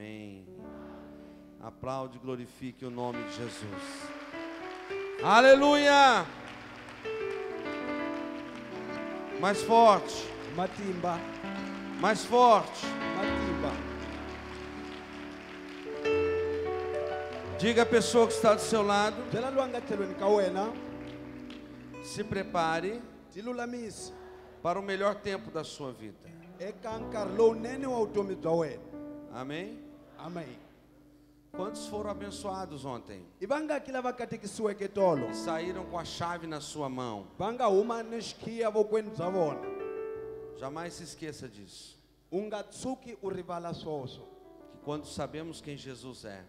Amém. Aplaude e glorifique o nome de Jesus. Aleluia! Mais forte. Matimba, Mais forte. matimba. Diga à pessoa que está do seu lado: Byela lwanga tlhelweni ka wena, se prepare tilulamise para o melhor tempo da sua vida. eka nkarhi lowunene wa vutomi bya wena. Amém? Amen. Quantos foram abençoados ontem? I vangaki lava katekisiweke tolo? Saíram com a chave na sua mão. Va nga huma ni xikhiya vokweni bya vona. Jamais se esqueça disso. U nga tshuki u rivala swoswo. Que quando sabemos quem Jesus é,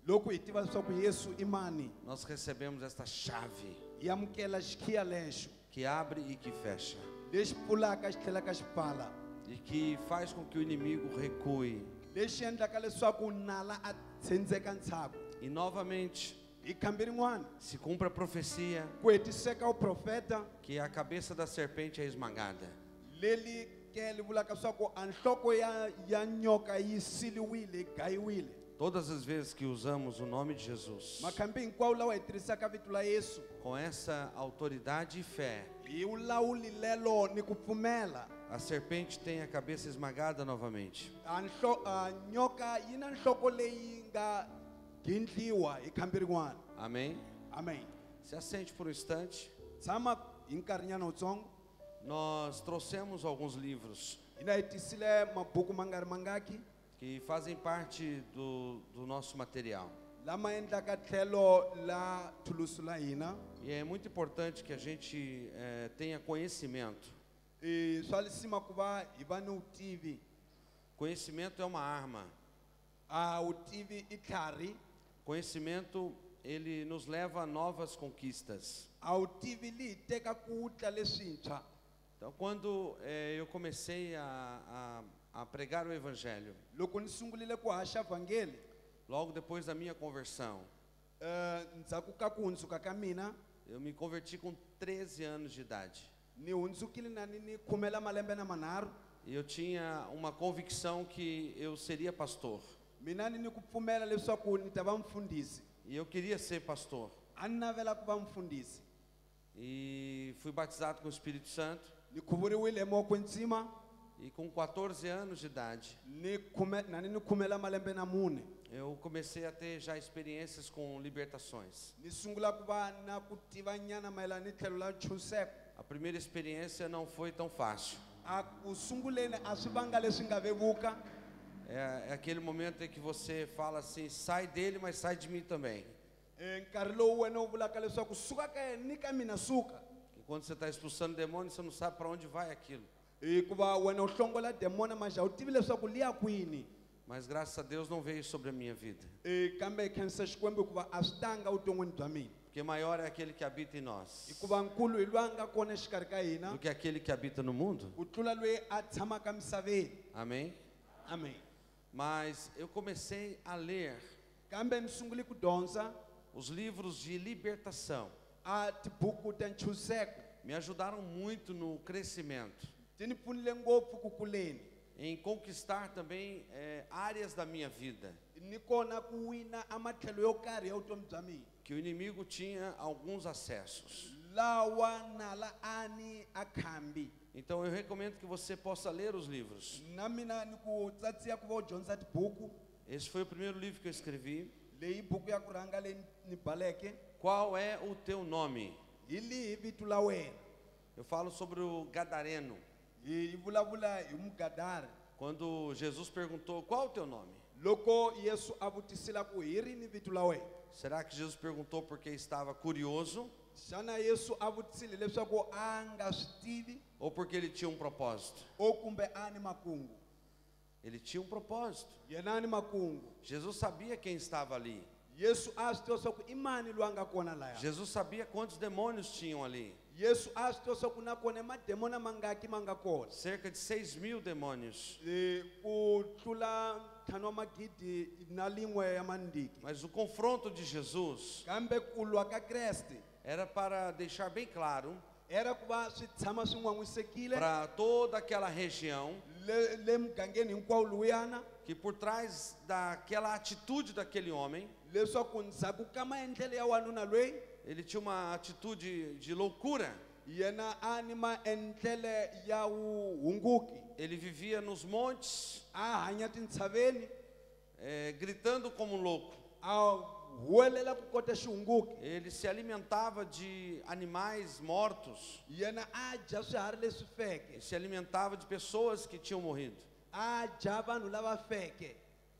Loko hi tiva leswaku Yesu i mani, nós recebemos esta chave hi amukela xikhiya lexo que abre e que fecha, lexi pfulaka xi tlhelaka xi pfala, e que faz com que o inimigo recue. lexi endlaka leswaku nala a tshenzeka ntshaku. E novamente Hi khambi rin'wana se cumpre a profecia ku hetiseka uprofeta que a cabeça da serpente é esmagada. leli ke li vulaka leswaku a nhloko ya nyoka yi siliwile, yi gayiwile. Todas as vezes que usamos o nome de Jesus Makhambi hinkwawo lawa hi tirhisaka vito la Yesu com essa autoridade e fé, hi vulawuli lelo ni ku pfumela, a serpente tem a cabeça esmagada novamente. a nyoka yi na nhloko leyi nga gindliwa hi khambi rin'wana. Amém? Amen. Se assente por um instante. Tshama hi nkarhinyana wutsongo. Nós trouxemos alguns livros Hina hi tisile mabuku mangari mangaki que fazem parte do nosso material. lama endlaka tlhelo la thulusu la hina. E é muito importante que a gente tenha conhecimento. Swa lisima ku va hi va ni vutivi. Conhecimento é uma arma. Vutivi i tlhari. Conhecimento, ele nos leva a novas conquistas. Vutivi li hi teka ku tla leswintshwa. Então, quando eu comecei a pregar o Evangelho, Loko ni sungulile ku haxa vhangeli, logo depois da minha conversão, ndzhaku ka ku hundzuka ka mina, eu me converti com 13 anos de idade. ni hundzukile na ni khumela malembe na manharhu. E eu tinha uma convicção que eu seria pastor. Mina ni ku pfumela leswaku ni ta va mfundhisi. E eu queria ser pastor. A ni navela ku va mfundhisi. E fui batizado com o Espírito Santo. Ni khuvuriwile hi moya wo kwetsima. E com 14 anos de idade, Ni khumela malembe na mune. eu comecei a ter já experiências com libertações. Ni sungula ku va na ku tivanyana mayelana ni tlhelo la ntshuxeko. A primeira experiência não foi tão fácil. A ku sunguleni a swi vanga leswi nga vevuka. É aquele momento em que você fala assim, sai dele, mas sai de mim também. Nkarhi lowu wena wu vulaka leswaku suka ka yena ni ka mina suka. E quando você está expulsando demônio, você não sabe para onde vai aquilo. Hikuva wena u hlongola demona mas a wu tivi leswaku li ya kwini. Mas graças a Deus não veio sobre a minha vida. Kambe hi khensa xikwembu hikuva a swi tanga vuton'wini bya mina. Porque maior é aquele que habita em nós Hikuva nkulu hi loyi a nga kona exikarhi ka hina do que aquele que habita no mundo. ku tlula loyi a tshamaka misaveni. Amém? Amen. Mas eu comecei a ler Kambe ni sungule ku dyondza os livros de libertação. a tibuku ta ntshuxeko. Me ajudaram muito no crescimento, Ti ni pfunile ngopfu ku kuleni. em conquistar também áreas da minha vida Ni kona ku wina a matlhelo yo karhi ya vutomi bya mina. que o inimigo tinha alguns acessos. Lawa nala ani a khambi. Então eu recomendo que você possa ler os livros. Na mina ni ku tsatsiya ku va u dyondza tibuku. Esse foi o primeiro livro que eu escrevi. Leyi buku ya ku rhanga leyi ni baleke. Qual é o teu nome? Hi lihi vito la wena. Eu falo sobre o gadareno. Hi vulavula hi mugadari. Quando Jesus perguntou, qual o teu nome? Loko Yesu a vutisila ku hi rini vito la wena. Será que Jesus perguntou porque estava curioso Xana Yesu a vutisile leswaku a nga swi tivi ou porque ele tinha um propósito? o kumbe a ni makungu. Ele tinha um propósito. Yena a ni makungu. Jesus sabia quem estava ali. Yesu a swi tiva leswaku i mani loyi a nga kona laya. Jesus sabia quantos demônios tinham ali. Yesu a swi tiva leswaku na kona mademona mangaki ma nga kona. Cerca de 6.000 demônios. Ku tlula ntlhanu wa magidi na lin'we ya mandiki. Mas o confronto de Jesus Kambe ku lwa ka Kreste era para deixar bem claro era ku va swi tshama swi n'wan'wisekile para toda aquela região le mugangeni hinkwawo luyana que por trás daquela atitude daquele homem, leswaku ndzhaku ka maendlelo ya wanuna loyi ele tinha uma atitude de loucura. yena a ni maendlele ya vuhunguki Ele vivia nos montes, a hanya tintshaveni gritando como um louco. a huwelela ku kota xihunguki Ele se alimentava de animais mortos, yena a dya swiharhi leswi feke e se alimentava de pessoas que tinham morrido. a dya vanhu lava feke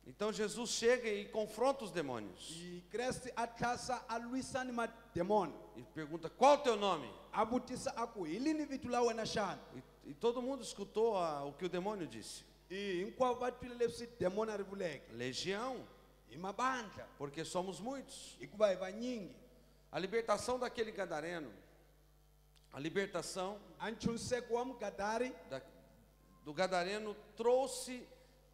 Então Jesus chega e confronta os demônios i kreste a tlhasa a lwisa ni mademoni e pergunta: qual o teu nome? a vutisa a ku hi lini vito la wena xana E todo mundo escutou o que o demônio disse: i hinkwavo va twile leswi demoni a ri vuleke legião, hi mabandla porque somos muitos. hikuva hi vanyingi A libertação daquele gadareno, a libertação a nchuniseko wa mugadari do gadareno trouxe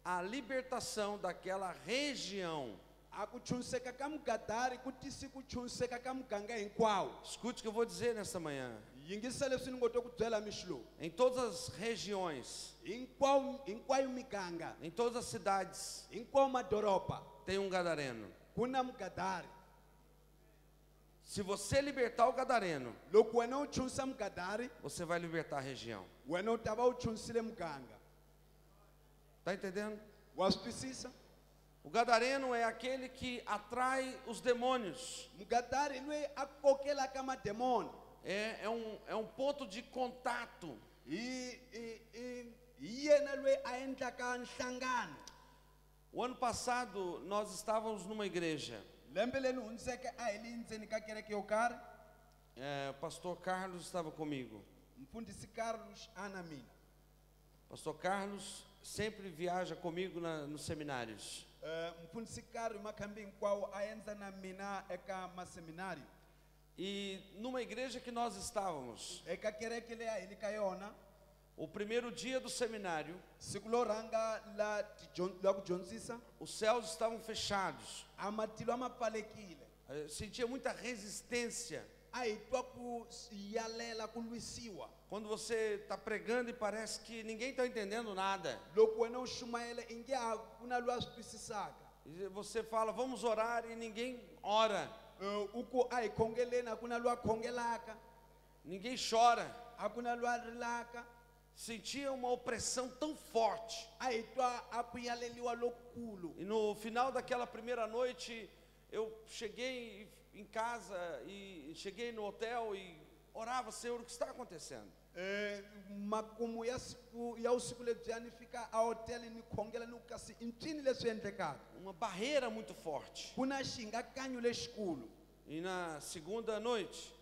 a libertação daquela região. a ku chuniseka ka mugadari ku tisi ku chuniseka ka muganga hinkwawo Escute o que eu vou dizer nessa manhã. yingisa leswi ni ngo to ku byela mixilo Em todas as regiões, hinkwayo miganga em todas as cidades, hinkwawo madoroba tem um gadareno. ku na mugadari Se você libertar o gadareno, loko wena u chunisa mugadari você vai libertar a região. wena u ta va u chunisile muganga Está entendendo? wa swi twisisa O gadareno é aquele que atrai os demônios. mugadari loyi a kokelaka mademoni É um ponto de contato. hi yena loyi a endlaka nhlangano O ano passado nós estávamos numa igreja. lembe leri hundzeke a hi le ndzeni ka kereke yo karhi O pastor Carlos estava comigo. mfundhisi Carlos a na mina Pastor Carlos sempre viaja comigo nos seminários. mfundhisi Carlos hi makhambi hinkwawo a endla na mina eka maseminari E numa igreja que nós estávamos, eka kereke leyi a hi le ka yona o primeiro dia do seminário, siku lo rhanga la ku dyondzisa os céus estavam fechados. a matilo a ma pfalekile Eu sentia muita resistência. a hi twa ku yalela ku lwisiwa Quando você está pregando e parece que ninguém está entendendo nada. loko wena u xumayela i nge ha ku na loyi a swi twisisaka E você fala: vamos orar, e ninguém ora. u ku a hi khongeleni a ku na loyi a khongelaka Ninguém chora. a ku na loyi a rilaka Sentia uma opressão tão forte. a hi twa a ku yaleliwa lokukulu E no final daquela primeira noite, eu cheguei em casa e cheguei no hotel e orava: Senhor, o que está acontecendo? makumu ya usiku lebyiya ni fika a hotele ni khongela ni ku kasi i ncini leswi endlekaka Uma barreira muito forte. ku na xingakanyo lexikulu E na segunda noite,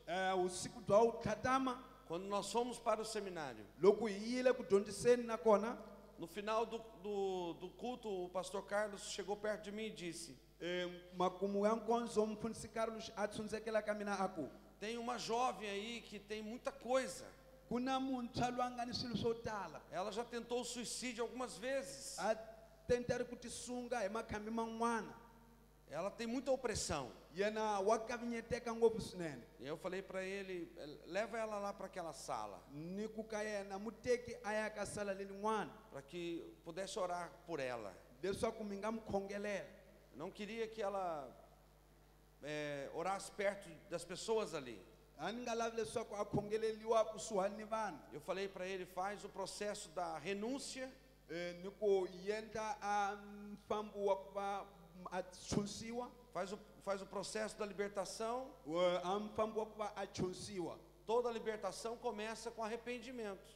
usiku bya wu tlhatama quando nós fomos para o seminário, loko hi yile ku dyondziseni nakona no final do culto, o pastor Carlos chegou perto de mim e disse: makumu ya nkonzo mfundhisi Carlos a tshundzekela ka mina a ku tem uma jovem aí que tem muita coisa. ku na muntshwa loyi a nga ni swilo swo tala Ela já tentou o suicídio algumas vezes. a tentari ku tisunga hi makhambi man'wana Ela tem muita opressão. yena wa kavinyeteka ngopfu swinene E eu falei para ele: leva ela lá para aquela sala, ni ku ka yena muteki a ya ka sala lelin'wana para que pudesse orar por ela. leswaku mi nga mi khongelela Não queria que ela orasse perto das pessoas ali. a ni nga lavi leswaku a khongeleliwa kusuhani ni vanhu Eu falei para ele: faz o processo da renúncia ni ku yendla a mfambo wa ku va a tshunisiwa faz o processo da libertação. a mfambo wa ku va a tshunisiwa Toda libertação começa com arrependimento.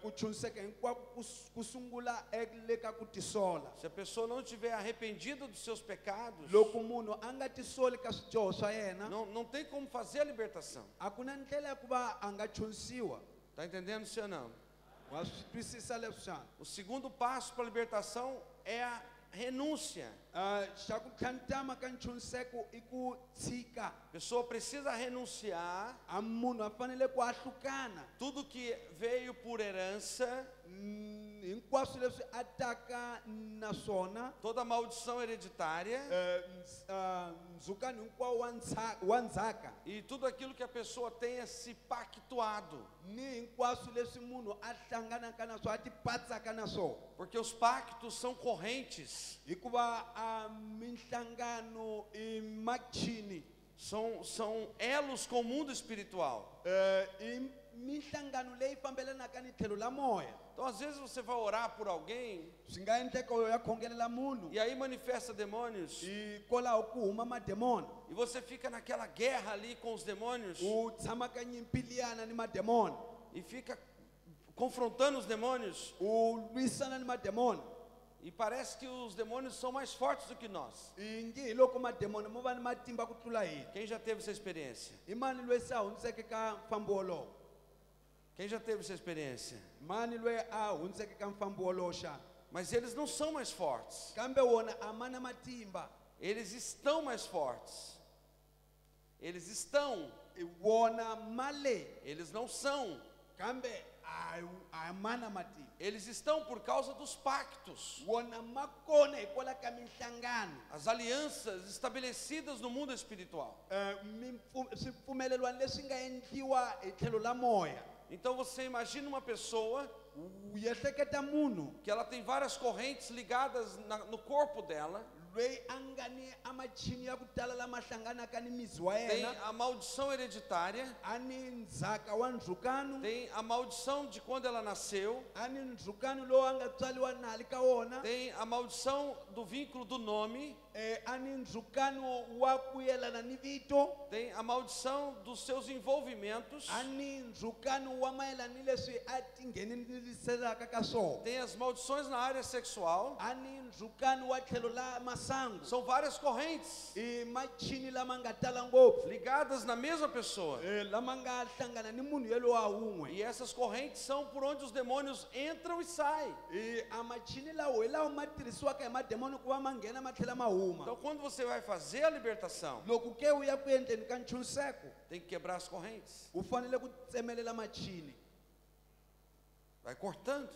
ku tshunисeka hinkwako ku sungula le ka ku tisola Se a pessoa não estiver arrependida dos seus pecados, loko munhu a nga tisoli ka swidyoho swa yena não tem como fazer a libertação. a ku na ndlela ya ku va a nga tshunisiwa Está entendendo, sim ou não? wa swi twisisa leswi xana O segundo passo para a libertação é a renúncia. xa ku tlhantlama ka ntshunxeko i ku tshika A pessoa precisa renunciar a munhu a fanele ku ahlukana tudo que veio por herança, hinkwaswo leswi ataka naswona toda maldição hereditária ndzhukano hinkwawo wa ndzhaka e tudo aquilo que a pessoa tenha se pactuado. ni hinkwaswo leswi munhu a hlanganaka na swona a ti patsaka na swona Porque os pactos são correntes, hikuva minhlangano i machini são elos com o mundo espiritual. i minhlangano leyi fambelanaka ni tlhelo la moya Então, às vezes, você vai orar por alguém swi nga endleka u ya khongelela munhu e aí manifesta demônios hikwalaho ku huma mademoni e você fica naquela guerra ali com os demônios u tshama ka nyimpi liyana ni mademoni e fica confrontando os demônios u lwisana ni mademoni e parece que os demônios são mais fortes do que nós. i nge hi loko mademoni mo va ni matimba ku tlula hina Quem já teve essa experiência? i mani loyi se a hundzeke ka mfambo wolowo Quem já teve essa experiência? mani loyi a hundzeke ka mfambo wolowo xana Mas eles não são mais fortes. kambe wona a ma na matimba Eles estão mais fortes. Eles estão. wona ma le Eles não são. kambe a ma na matimba Eles estão por causa dos pactos. wona ma kona hikwalaho ka minhlangano As alianças estabelecidas no mundo espiritual. swipfumelelwani leswi nga endliwa hi tlhelo la moya Então você imagina uma pessoa u ehleketa munhu que ela tem várias correntes ligadas no corpo dela. loyi a nga ni a machini ya ku tala lama hlanganaka ni mizi wa Tem yena a maldição hereditária. a ni ndzhaka wa ndzhukano Tem a maldição de quando ela nasceu. a ni ndzhukano lowu a nga tswaliwa nali ka wona Tem a maldição do vínculo do nome. a ni ndzhukano wa ku yelana ni vito Tem a maldição dos seus envolvimentos. a ni ndzhukano wa mayelana ni leswi a tinghenelerisaka ka swona Tem as maldições na área sexual. a ni ndzhukano wa tlhelo la masangu São várias correntes i machini lama nga tala ngopfu ligadas na mesma pessoa. lama nga hlangana ni munhu yelowa wun'we E essas correntes são por onde os demônios entram e saem. a machini lawo hi lawa ma tirhisiwaka hi mademoni ku va ma nghena ma tlhela ma huma Então, quando você vai fazer a libertação, loko ke u ya ku endleni ka ntshunxeko tem que quebrar as correntes. u fanele ku tsemelela machini Vai cortando.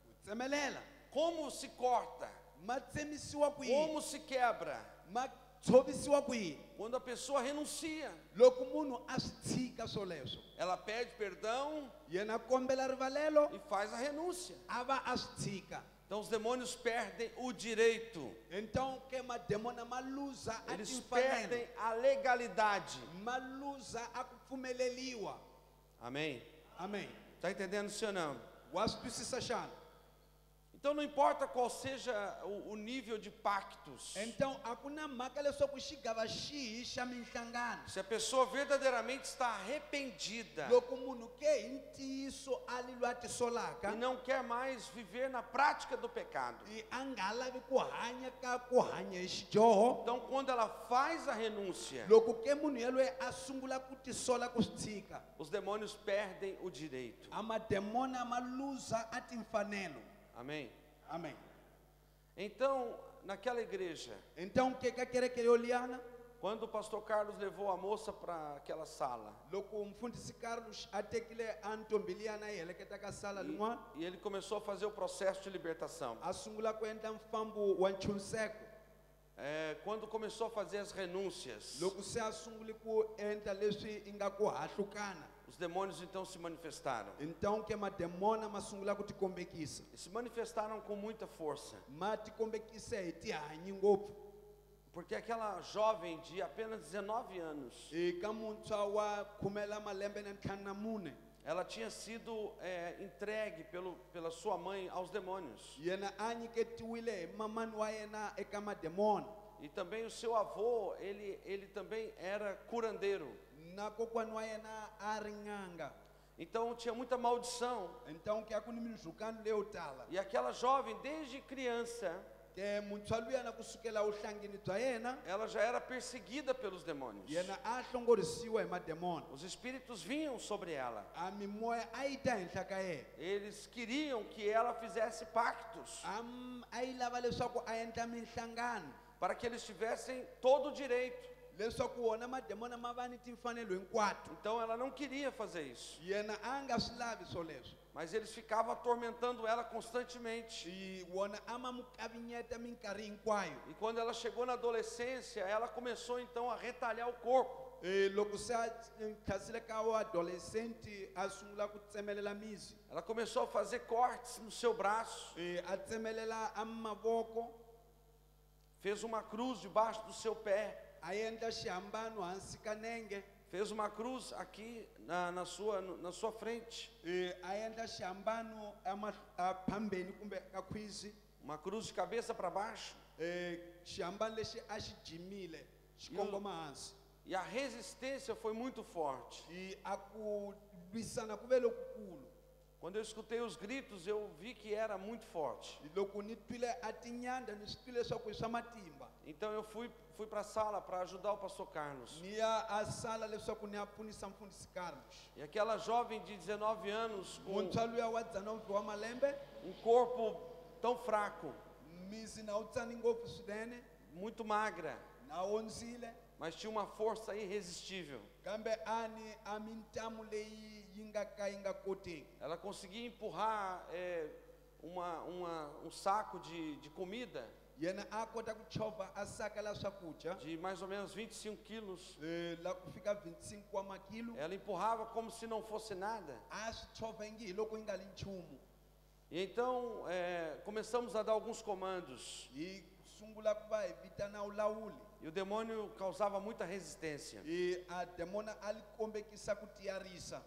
u tsemelela Como se corta? ma tsemisiwa kwihi Como se quebra? ma tshovisiwa kwihi Quando a pessoa renuncia. loko munhu a swi tshika swoleswo Ela pede perdão yena a kombela rivalelo e faz a renúncia. a va a swi tshika Então, os demônios perdem o direito. então ke mademoni ma luza a Eles timfanelo perdem a legalidade. ma luza a ku pfumeleliwa Amém? amen Está entendendo, sim ou não? wa swi twisisa xana Então, não importa qual seja o nível de pactos. então a ku na mhaka leswaku xigava xihi xa minhlangano Se a pessoa verdadeiramente está arrependida loko munhu ke hi ntiyiso a lilwa tisolaka e não quer mais viver na prática do pecado. a nga ha lavi ku hanya ka ku hanya hi xidyoho Então, quando ela faz a renúncia, loko ke munhu yaloye a sungula ku tisola ku swi tshika os demônios perdem o direito. a mademoni ma luza a timfanelo Amém? amen Então, naquela igreja, então ke ka kereke yo liyana quando o pastor Carlos levou a moça para aquela sala, loko mfundhisi Carlos a tekile a ntombi liyana yi heleketa ka sala lin'wana e ele começou a fazer o processo de libertação. a sungula ku endla mfambo wa ntshunxeko Quando começou a fazer as renúncias, loko se a sunguli ku endla leswi i nga ku hahlukana os demônios então se manifestaram. então ke mademona ma sungula ku tikombekisa E se manifestaram com muita força, ma tikombekisa hi tihanyi ngopfu porque aquela jovem de apenas 19 anos, eka muntshwa wa khumela malembe na ntlhanu na mune ela tinha sido entregue pela sua mãe aos demônios. yena a nyiketiwile hi mamani wa yena eka mademoni E também o seu avô, ele também era curandeiro. na kokwani wa yena a ri n'anga Então tinha muita maldição. então ke a ku ni mindzhukano leyo tala E aquela jovem, desde criança, ke muntshwa luyana kusukela vuhlangini bya yena ela já era perseguida pelos demônios. yena a hlongorisiwa hi mademoni Os espíritos vinham sobre ela. a mimoya a yi ta henhla ka yena Eles queriam que ela fizesse pactos a yi lava leswaku a endla minhlangano para que eles tivessem todo o direito. leswaku wona mademoni ma va ni timfanelo hinkwato Então ela não queria fazer isso. yena a nga swi lavi swoleswo Mas eles ficavam atormentando ela constantemente. wona ama mu kavinyeta minkarhi hinkwayo. E quando ela chegou na adolescência, ela começou então a retalhar o corpo. Loko se a thlasile ka wa adolescente a sungula ku tsemelela mizi. Ela começou a fazer cortes no seu braço. A tsemelela amavoko. Fez uma cruz debaixo do seu pé. A endla xihambano hansi ka nenge. Fez uma cruz aqui na sua frente. A endla xihambano phambeni kumbe ka khwisi. Uma cruz de cabeça para baixo. Xihambano lexi a xi jimile xi kongoma hansi. E a resistência foi muito forte. A ku lwisana ku ve lokukulu. Quando eu escutei os gritos, eu vi que era muito forte. Loko ni twile a tinyanda ni swi twile leswaku i swa matimba. Então eu fui para a sala para ajudar o pastor Carlos. Ni ya a sala leswaku ni ya pfunisa mfundhisi Carlos. E aquela jovem de 19 anos com Muntshwa luya wa 19 wa malembe um corpo tão fraco, misi na wu tsani ngopfu swinene muito magra, na ondzile mas tinha uma força irresistível. kambe ani a mintamu leyi yi nga ka yi nga koteki. Ela conseguia empurrar um saco de comida Yena a kota ku chova a saka la swakudya de mais ou menos 25 quilos. la ku fika 25 wa makilo. Ela empurrava como se não fosse nada. A swi chovengi hi loko yi nga li nchumu. E então começamos a dar alguns comandos. Hi sungula ku va hi vitana ulawuli. E o demônio causava muita resistência. A demona a li kombekisa ku tiyarisa.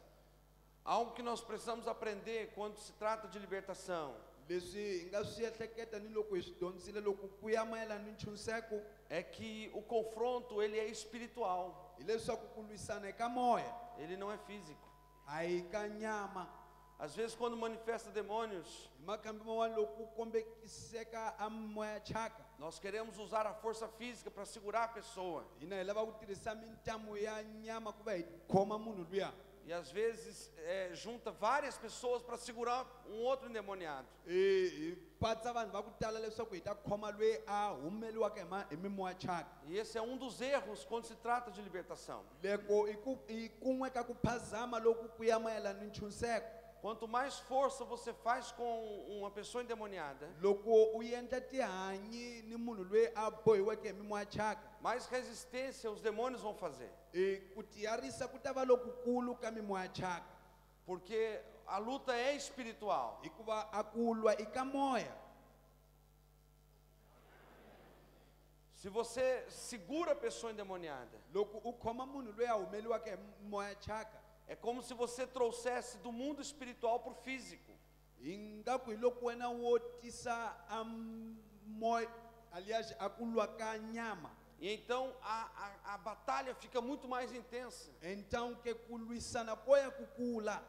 Algo que nós precisamos aprender quando se trata de libertação Leswi hi nga swi ehleketa ni loko hi swi dyondzile loko ku ya mayelana ni nchuniseko é que o confronto ele é espiritual, hi leswaku ku lwisana eka moya ele não é físico. a hi ka nyama. Às vezes quando manifesta demônios, Hi makambe man'wana loko ku kombekiseka a moya thyaka nós queremos usar a força física para segurar a pessoa. hina hi lava ku tirhisa mintamu ya nyama ku va hi khoma munhu luya. E às vezes junta várias pessoas para segurar um outro endemoniado. Hi patsa vanhu va ku tala leswaku hi ta khoma loyi a humeliwaka hi mimoya thyaka. E esse é um dos erros quando se trata de libertação. Loko hi kun'we ka ku phazama loku ku ya mayelana ni nchuniseko. Quanto mais força você faz com uma pessoa endemoniada, Loko u endla tihanyi ni munhu loyi a bohiweke hi mimoya thyaka, mais resistência os demônios vão fazer. ku tiyarisa ku ta va lokukulu ka mimoya thyaka. Porque a luta é espiritual. Hikuva a ku lwa i ka moya. Se você segura a pessoa endemoniada, Loko u khoma munhu loyi a humeliwaka hi mimoya thyaka, é como se você trouxesse do mundo espiritual para o físico. ingaku hi loko wena wo tisa a moya aliás a ku lwa ka nyama. E então a batalha fica muito mais intensa. Então ke ku lwisana ko ya ku kula.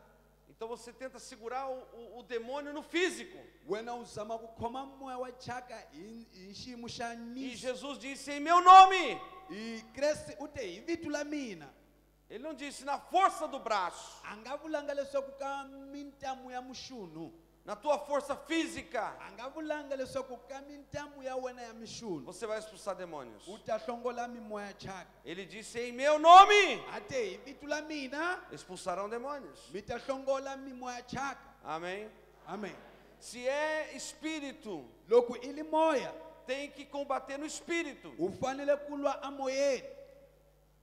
Então você tenta segurar o demônio no físico. Wena u zama ku khoma moya wa thyaka hi xiyimo xa E misi. Jesus disse em meu nome. Hi Kreste u te hi vito la mina. Ele não disse na força do braço, A nga vulanga leswaku ka mintamu ya muxunu. na tua força física. A nga vulanga leswaku ka mintamu ya wena ya mixunu Você vai expulsar demônios. u ta hlongola mimoya thyaka. Ele disse em meu nome. A te hi vito la mina Expulsarão demônios. mi ta hlongola mimoya thyaka. Amém? Amen. Se é espírito, Loko i li moya tem que combater no espírito. u fanele ku lwa a moyeni.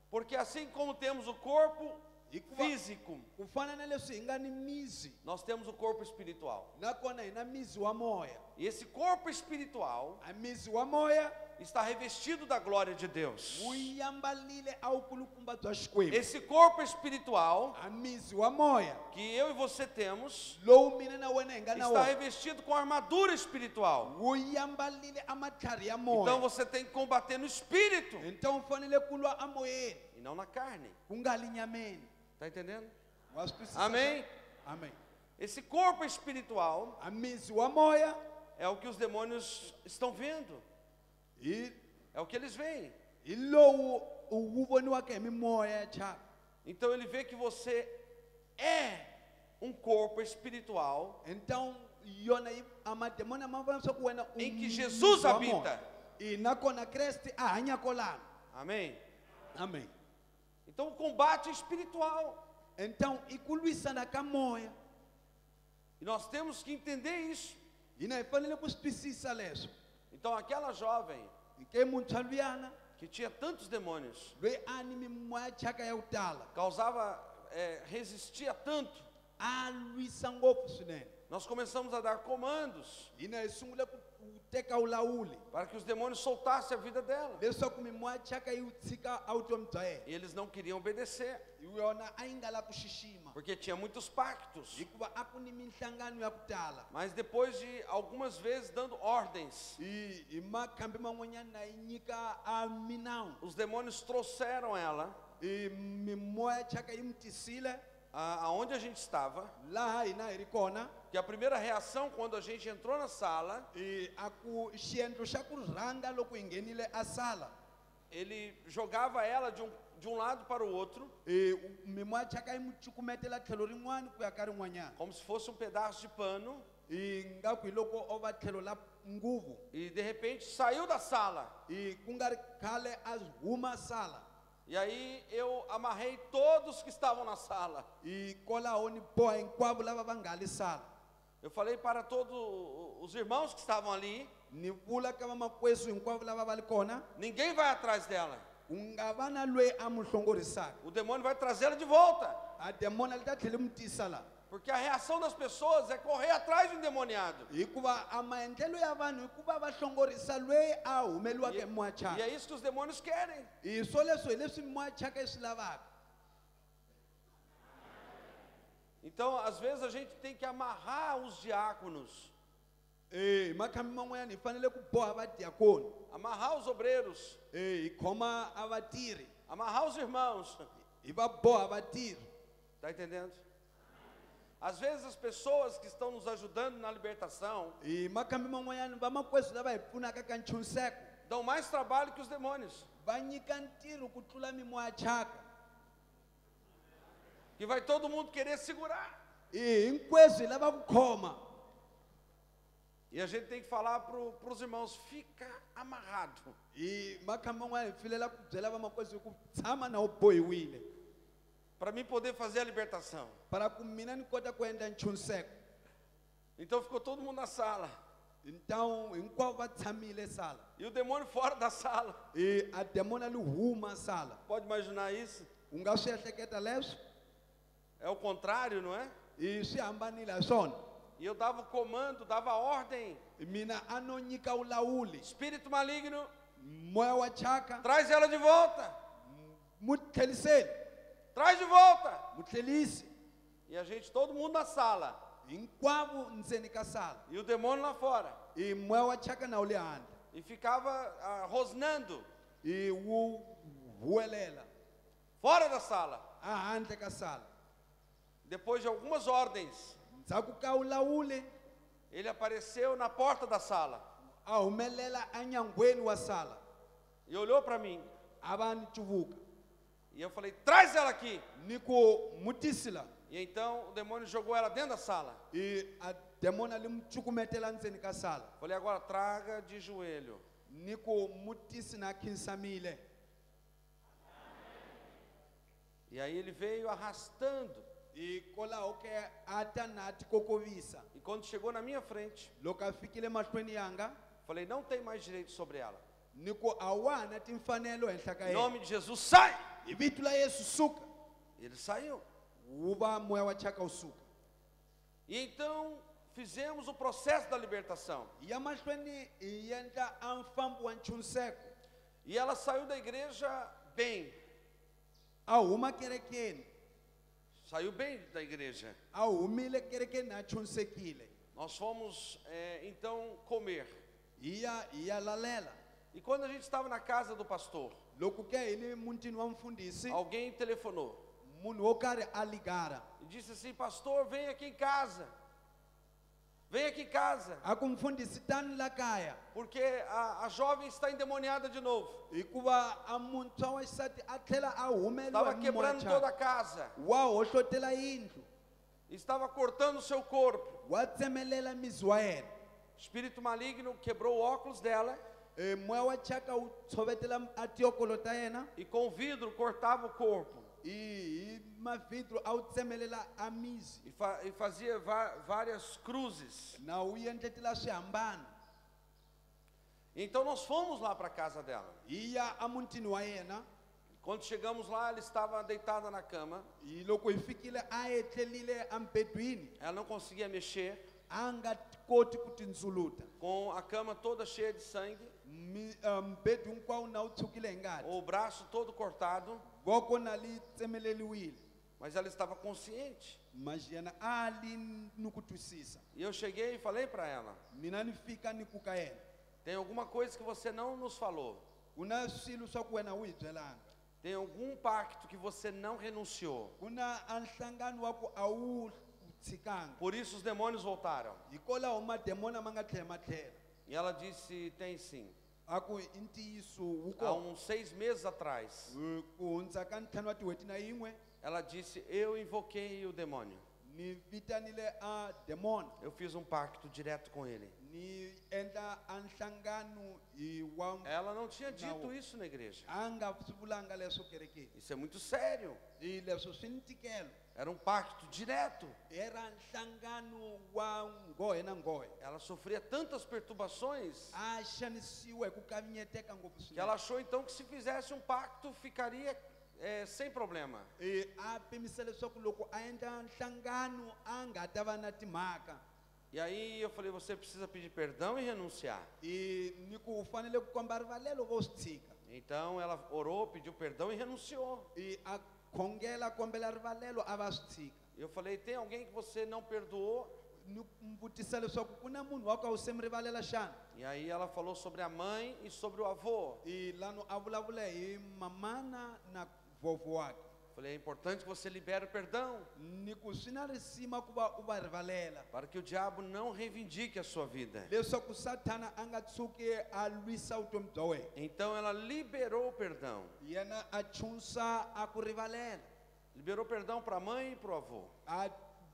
Porque assim como temos o corpo Hikuva físico, ku fana na leswi hi nga ni mizi nós temos o corpo espiritual. nakona hi na mizi wa moya. E esse corpo espiritual A mizi wa moya está revestido da glória de Deus. wu yambalile a vukulukumba bya Xikwembu. Esse corpo espiritual A mizi wa moya que eu e você temos lowu mina na wena hi nga na está wona revestido com a armadura espiritual. wu yambalile a matlhari ya Então moya. você tem que combater no espírito Então u fanele ku lwa a moyeni e não na carne. ku nga li nyameni. Está entendendo? Wa swi twisisa? Amém? Amen. Esse corpo espiritual A mizi wa moya é o que os demônios estão vendo. hi É o que eles veem. hi lowu wu voniwaka hi mimoya ya thyaka. Então ele vê que você é um corpo espiritual Então yona a mademoni ma vona leswaku wena u em que mizi Jesus wa habita. moya. Nakona Kreste a hanya kolana. Amém? Amen. Então o combate é espiritual. Então i ku lwisana ka moya. E nós temos que entender isso. hina hi fanele ku swi twisisa leswo. Então aquela jovem Ke muntshwa luyana que tinha tantos demônios, loyi a ni mimoya thyaka ya ku tala causava, resistia tanto, a lwisa ngopfu swinene. nós começamos a dar comandos Hina hi sungule ku teka vulawuri para que os demônios soltassem a vida dela. leswaku mimoya thyaka yi tshika a vutomi bya yena. E eles não queriam obedecer, Yona a yi nga lavi ku xixima porque tinha muitos pactos. hikuva a ku ni minhlangano ya ku tala. Mas depois de algumas vezes dando ordens, Hi makhambi man'wanyana na yi nyika a minawu. os demônios trouxeram ela Mimoya thyaka yi mi tisile aonde a gente estava. laha hina hi ri kona. Que a primeira reação quando a gente entrou na sala, A ku xiendlo xa ku rhanga loko hi nghenile a sala. ele jogava ela de um lado para o outro, Mimoya thyaka yi mi cukumetela tlhelo rin'wana ku ya ka rin'wanyana. como se fosse um pedaço de pano, Ingaku hi loko o va tlhelo la nguvu. e de repente saiu da sala. Ku nga ri khale a huma sala. E aí eu amarrei todos que estavam na sala. Kwalaho ni boha hinkwavo lava va nga li sala. Eu falei para todos os irmãos que estavam ali: Ni vula ka vamakwesu hinkwavo lava va li kona, ninguém vai atrás dela. ku nga va na loyi a mi hlongorisaka. O demônio vai trazê-la de volta. A demona li ta tlhela mi tisa la. Porque a reação das pessoas é correr atrás do endemoniado. Hikuva a maendlelo ya vanhu i ku va va hlongorisa loyi a humeliwaka hi moya E thyaka. é isso que os demônios querem. Hi swoleswo hi leswi moya thyaka yi swi lavaka. Então, às vezes, a gente tem que amarrar os diáconos, Hi makhambi man'wanyana hi fanele ku boha vadiyakoni. amarrar os obreiros, Hi khoma a vatirhi. amarrar os irmãos. Hi va boha vatirhi. Está entendendo? Às vezes, as pessoas que estão nos ajudando na libertação Hi makhambi man'wanyana vamakwesu lava hi pfunaka ka nchuniseko dão mais trabalho que os demônios, va nyika ntirho ku tlula mimoya thyaka. que vai todo mundo querer segurar. Hi hinkweswo hi lava ku khoma. E a gente tem que falar para os irmãos: fica amarrado. Hi makhambi man'wanyana hi filela ku byela vamakwesu ku tshama na u bohiwile Para mim poder fazer a libertação. para ku mina ni kota ku endla nchuniseko. Então ficou todo mundo na sala. Então hinkwavo va tshamile sala. E o demônio fora da sala. Hi a demona li huma sala. Pode imaginar isso? U nga swi ehleketa leswo? É o contrário, não é? Hi swi hambanile ha swona. E eu dava o comando, dava a ordem: Mina a no nyika vulawuli. espírito maligno, Moya wa thyaka traz ela de volta. mu tlheliseli. Traz de volta. Mu tlhelisi. E a gente, todo mundo na sala. Hinkwavo ndzeni ka sala. E o demônio lá fora. Hi moya wa thyaka na wu le handle. E ficava rosnando Hi wu huwelela fora da sala. a handle ka sala. Depois de algumas ordens, Ndzhaku ka vulawuli ele apareceu na porta da sala a humelela anyangweni wa sala. e olhou para mim. A va ni cuvuka. E eu falei: traz ela aqui. Ni ku mu tisi la. E então o demônio jogou ela dentro da sala. Hi a demona li mu cukumetela ndzeni ka sala. Falei: agora traga de joelho. Ni ku mu tisi na khinsamile. E aí ele veio arrastando. Hikwalaho ke a ta na ti kokovisa. E quando chegou na minha frente, Loko a fikile mahlweni yanga, falei: não tem mais direito sobre ela. ni ku a wa na timfanelo henhla ka Em yena. nome de Jesus, sai! Hi vito la Yesu suka. E ele saiu. Wu va moya wa thyaka wu suka. E então fizemos o processo da libertação. Hi ya mahlweni hi endla a mfambo wa nchuniseko. E ela saiu da igreja bem. A huma kerekeni. Saiu bem da igreja. A humile kerekeni a chunisekile. Nós fomos então comer. Hi ya lalela. E quando a gente estava na casa do pastor, Loko ke hi le mutini wa mfundhisi, alguém telefonou munhu wo karhi a ligara. e disse assim: pastor, vem aqui em casa. Vem aqui em casa. A ku mfundhisi tani la kaya. Porque a jovem está endemoniada de novo. Hikuva a muntshwa wa xisati a tlhela a humeliwa Estava hi moya quebrando toda a thyaka. casa. Wa hohlotela yindlu. Estava cortando o seu corpo. Wa tsemelela mizi wa yena. Espírito maligno quebrou o óculos dela Moya wa thyaka wu tshovetela a tiyokolo ta yena. e com vidro cortava o corpo. e mavidro ao tsemelela amizi e fazia várias cruzes. na u endletela swihambano. Então nós fomos lá para a casa dela. Iya amutini wa yena, Quando chegamos lá, ela estava deitada na cama. hi loko hi fikile a etlelile ambedweni Ela não conseguia mexer, a nga koti ku tindzuluta, com a cama toda cheia de sangue, mbedwi hinkwawo na wu tshukile hi ngati, o braço todo cortado, voko na li tsemeleliwile, mas ela estava consciente. mas yena a li ni ku twisisa. E eu cheguei e falei para ela: Mina ni fika ni ku ka yena, tem alguma coisa que você não nos falou. ku na swilo swa ku wena u hi byelanga, Tem algum pacto que você não renunciou. ku na a nhlangano wa ku a wu tshikanga, Por isso os demônios voltaram. hikwalaho mademona ma nga tlhela ma tlhela. E ela disse: tem sim. A ku i ntiyiso wu Há kona. uns 6 meses atrás, Ku hundza ka ntlhanu wa tin'hweti na yin'we ela disse: eu invoquei o demônio. ni vitanile a demona, Eu fiz um pacto direto com ele. ni endla a nhlangano hi wa Ela não tinha dito isso na igreja. a nga swi vulanga leswo kerekeni. Isso é muito sério. Hi leswo swi ni ntikelo, Era um pacto direto. era nhlangano wa nghohe na nghohe. Ela sofria tantas perturbações A xanisiwa hi ku kavinyeteka ngopfu que ela swinene. achou então que se fizesse um pacto ficaria sem problema. A pimise leswaku loko a endla nhlangano a nga ta va na timhaka. E aí eu falei: você precisa pedir perdão e renunciar. Ni ku u fanele ku komba rivalelo vo swi tshika. Então ela orou, pediu perdão e renunciou. A khongela kombela rivalelo a va swi tshika. Eu falei: tem alguém que você não perdoou? Ni ku n'wi vutisa leswaku ku na munhu wa ka u se mi rivalela xana. E aí ela falou sobre a mãe e sobre o avô. Lano a vulavula hi mamana na vovô wake. Falei: é importante que você libere o perdão, Ni ku swi na risima ku va u va rivalela, para que o diabo não reivindique a sua vida. leswaku sathana a nga tshuki a lwisa vutomi bya wena. Então ela liberou o perdão. Yena a tshunsa a ku rivalela, Liberou perdão para a mãe e para o avô. a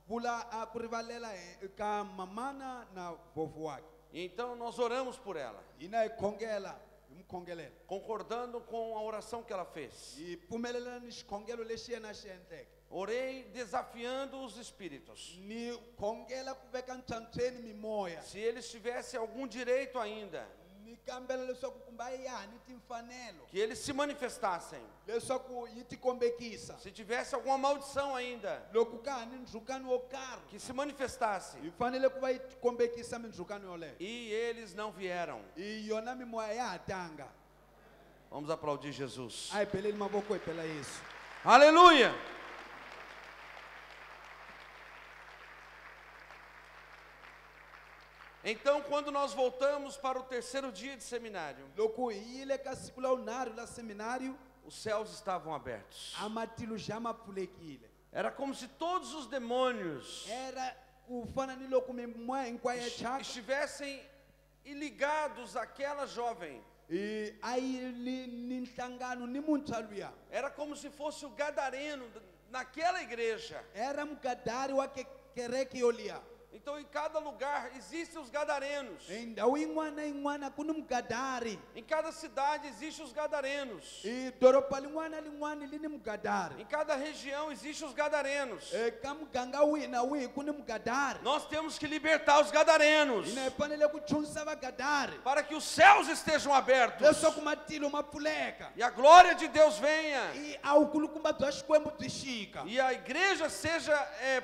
vula a ku rivalela eka mamana na vovô wake. E então nós oramos por ela, Hina hi khongela hi mu khongelela, concordando com a oração que ela fez. hi pfumelela ni xikhongelo lexi yena xi endleke. Orei desafiando os espíritos. Ni khongela ku veka ntlhantlheni mimoya, Se eles tivessem algum direito ainda, ni kambela leswaku kumba ya ni timfanelo, que eles se manifestassem. leswaku yi tikombekisa. Se tivesse alguma maldição ainda, Loko ka ha ni ndzhukano wo karhi, que se manifestasse. hi fanele ku va yi tikombekisa mindzhukano yoleyo. E eles não vieram. I yona mimoya ya ha tanga. Vamos aplaudir Jesus. A hi beleli mavoko hi bela Yesu. Aleluia! Então, quando nós voltamos para o 3º dia de seminário, Loko hi yile ka siku la vunharhu la seminari, os céus estavam abertos. a matilo já ma pfulekile. Era como se todos os demônios Era ku fana ni loko mimoya hinkwayo ya thyaka estivessem ligados àquela jovem. a yi ni nhlangano ni muntshwa luya. Era como se fosse o gadareno naquela igreja. Era mugadari wa kereke yoliya. Então, em cada lugar existem os gadarenos. Ndhawu yin'wana na yin'wana ku ni mugadari. Em cada cidade existem os gadarenos. Doroba lin'wana na lin'wana li ni mugadari. Em cada região existem os gadarenos. Eka muganga wihi na wihi ku ni mugadari. Nós temos que libertar os gadarenos, Hina hi fanele ku tshunisa vagadari para que os céus estejam abertos leswaku matilo ma pfuleka, e a glória de Deus venha a vukulukumba bya xikwembu byi xika, e a igreja seja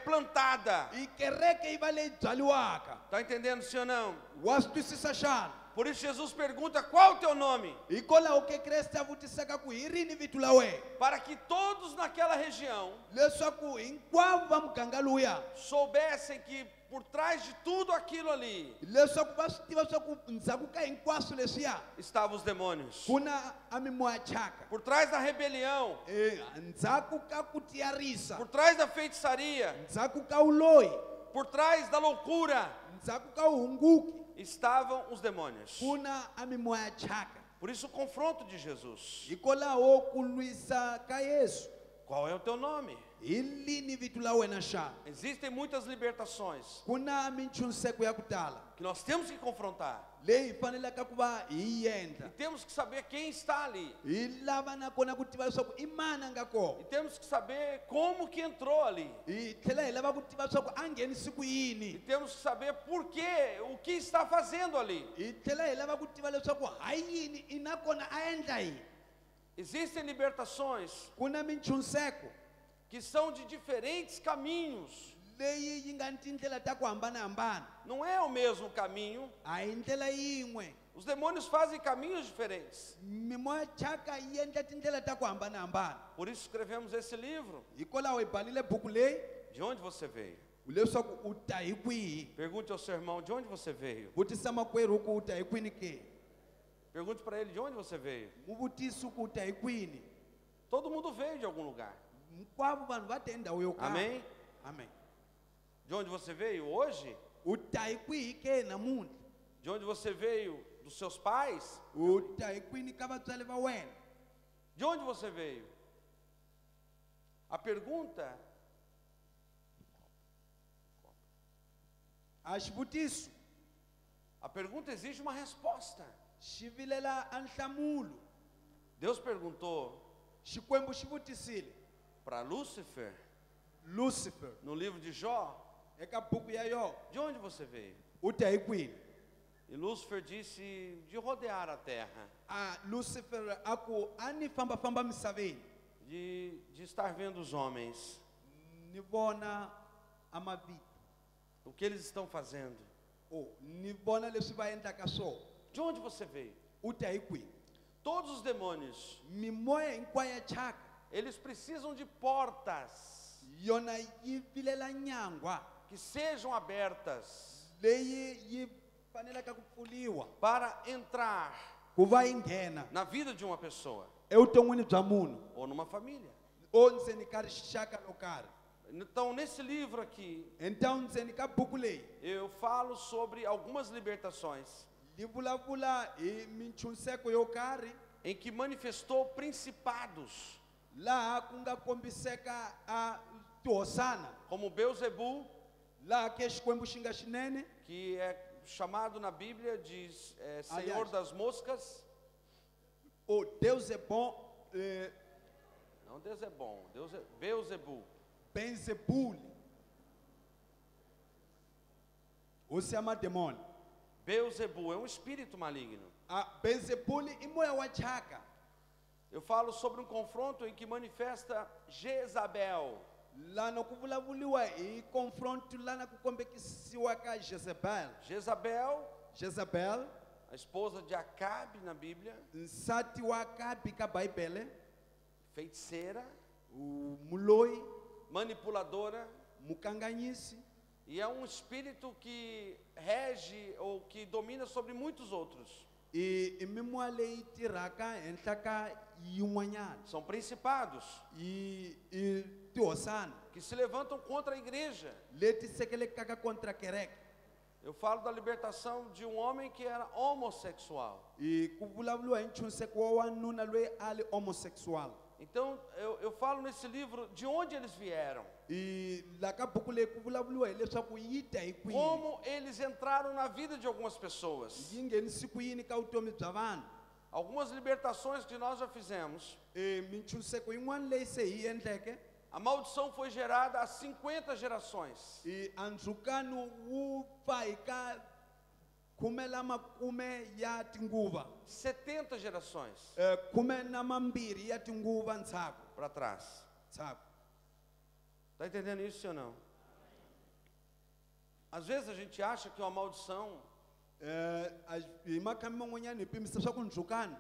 plantada. kereke yi va leyi byaliwaka. Está entendendo, sim ou não? Wa swi twisisa xana? Por isso Jesus pergunta: qual o teu nome? Hikwalaho ke Kreste a vutisaka ku hi rini vito la wena, Para que todos naquela região leswaku hinkwavo va muganga luya soubessem que por trás de tudo aquilo ali leswaku va swi tiva swa ku ndzhaku ka hinkwaswo leswiya estavam os demônios. ku na a mimoya thyaka, Por trás da rebelião, ndzhaku ka ku tiyarisa, por trás da feitiçaria, ndzhaku ka uloyi, por trás da loucura, ndzhaku ka uhunguki, estavam os demônios. ku na a mimoya thyaka. Por isso o confronto de Jesus. Hikwalaho ku lwisa ka Yesu, Qual é o teu nome? hi lini vito la wena xana. Existem muitas libertações Ku na minchuniseko ya ku tala que nós temos que confrontar. leyi hi fanelaka ku va hi yi E endla. temos que saber quem está ali. Hi lava nakona ku tiva leswaku i mani a nga kona. E temos que saber como que entrou ali. Hi tlhela hi lava ku tiva leswaku a nghenisi ku E yini. temos que saber por quê, o que está fazendo ali. Hi tlhela hi lava ku tiva leswaku hayi yini i nakona a endla yini. Existem libertações Ku na minchuniseko que são de diferentes caminhos. leyi yi nga ni tindlela ta ku hambanahambana. Não é o mesmo caminho. A hi ndlela yin'we. Os demônios fazem caminhos diferentes. Mimoya thyaka yi endla tindlela ta ku hambanahambana. Por isso escrevemos esse livro. Hikwalaho hi balile buku leyi De onde você veio? leswaku u ta hi kwihi. Pergunte ao seu irmão de onde você veio. Vutisa makwerhu ku u ta hi kwini ke. Pergunte para ele de onde você veio. Mu vutisi ku u ta hi kwini. Todo mundo veio de algum lugar. Hinkwavo vanhu va te ndhawu yo karhi. Amém? Amen. De onde você veio hoje? U ta hi kwihi ke namuntlha. De onde você veio? Dos seus pais? U ta hi kwini ka vatswari va wena. De onde você veio? A pergunta A xivutiso exige uma resposta. xi vilela a nhlamulo. Deus perguntou Xikwembu xi vutisile para Lúcifer, Lucifer no livro de Jó, eka buku ya Yobu, de onde você veio? u ta hi kwini. E Lúcifer disse de rodear a terra, A Lucifer a ku a ni fambafamba misaveni de estar vendo os homens, ni vona a mavito. o que eles estão fazendo. Ni vona leswi va endlaka swona. De onde você veio? U ta hi kwini. Todos os demônios, Mimoya hinkwayo ya thyaka eles precisam de portas yona yi vilela nyangwa que sejam abertas leyi yi fanelaka ku pfuliwa para entrar ku va yi nghena na vida de uma pessoa evuton'wini bya munhu ou numa família. o ndzeni ka rixaka ro karhi. Então, nesse livro aqui, Então ndzeni ka buku leyi eu falo sobre algumas libertações li vulavula hi minchuniseko yo karhi em que manifestou principados, laha ku nga kombiseka a tihosana como Beuzebu, laha ke xikwembu xi nga xinene que é chamado na Bíblia de Senhor Aliás. das Moscas. o Deus é bom, Não, Deus é bom, Deus é Beuzebu. Benzebuli o se chama demônio. Beuzebu é um espírito maligno. A Benzebuli i moya wa thyaka. Eu falo sobre um confronto em que manifesta Jezabel. Lana ku vulavuliwa hi confronto lana ku kombekisiwa ka Jezebel. Jezabel, a esposa de Acabe na Bíblia, Nsati wa Akabi ka Bibele, feiticeira, o muloi, manipuladora, mukanganyisi, e é um espírito que rege ou que domina sobre muitos outros. i mimoya leyi tirhaka henhla ka yin'wanyana. São principados I tihosana que se levantam contra a igreja. leti sekelekaka contra kereke. Eu falo da libertação de um homem que era homossexual. I ku vulavuliwa hi nchuniseko wa wanuna loyi a li homosexual. Então, eu falo nesse livro de onde eles vieram, I la ka buku leyi ku vulavuliwa hileswaku yi ta hi kwihi. como eles entraram na vida de algumas pessoas. Yi nghenisi ku yini ka vutomi bya vanhu. Algumas libertações que nós já fizemos. Minchuniseko yin'wana leyi se hi endleke. A maldição foi gerada há 50 gerações. I andzukano wu pfa hi ka khume la makume ya tinguva. 70 gerações Khume na mambirhi ya tinguva ntshaku. para trás. Ntshaku. Está entendendo isso ou não? Às vezes a gente acha que uma maldição Hi makhami man'wanyana hi pimisa swa ku ndzukano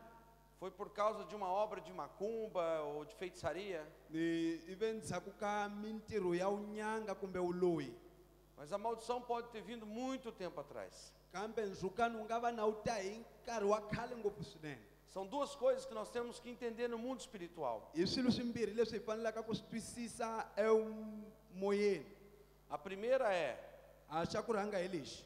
foi por causa de uma obra de macumba ou de feitiçaria. i ve ndzhaku ka mintirho ya unyanga kumbe uloyi. Mas a maldição pode ter vindo muito tempo atrás. Kambe ndzukano wu nga va na wu ta hi nkarhi wa khale ngopfu swinene. São duas coisas que nós temos que entender no mundo espiritual. Hi swilo swimbirhi leswi hi fanelaka ku swi twisisa emoyeni. A primeira é, A xa ku rhanga hi lexi.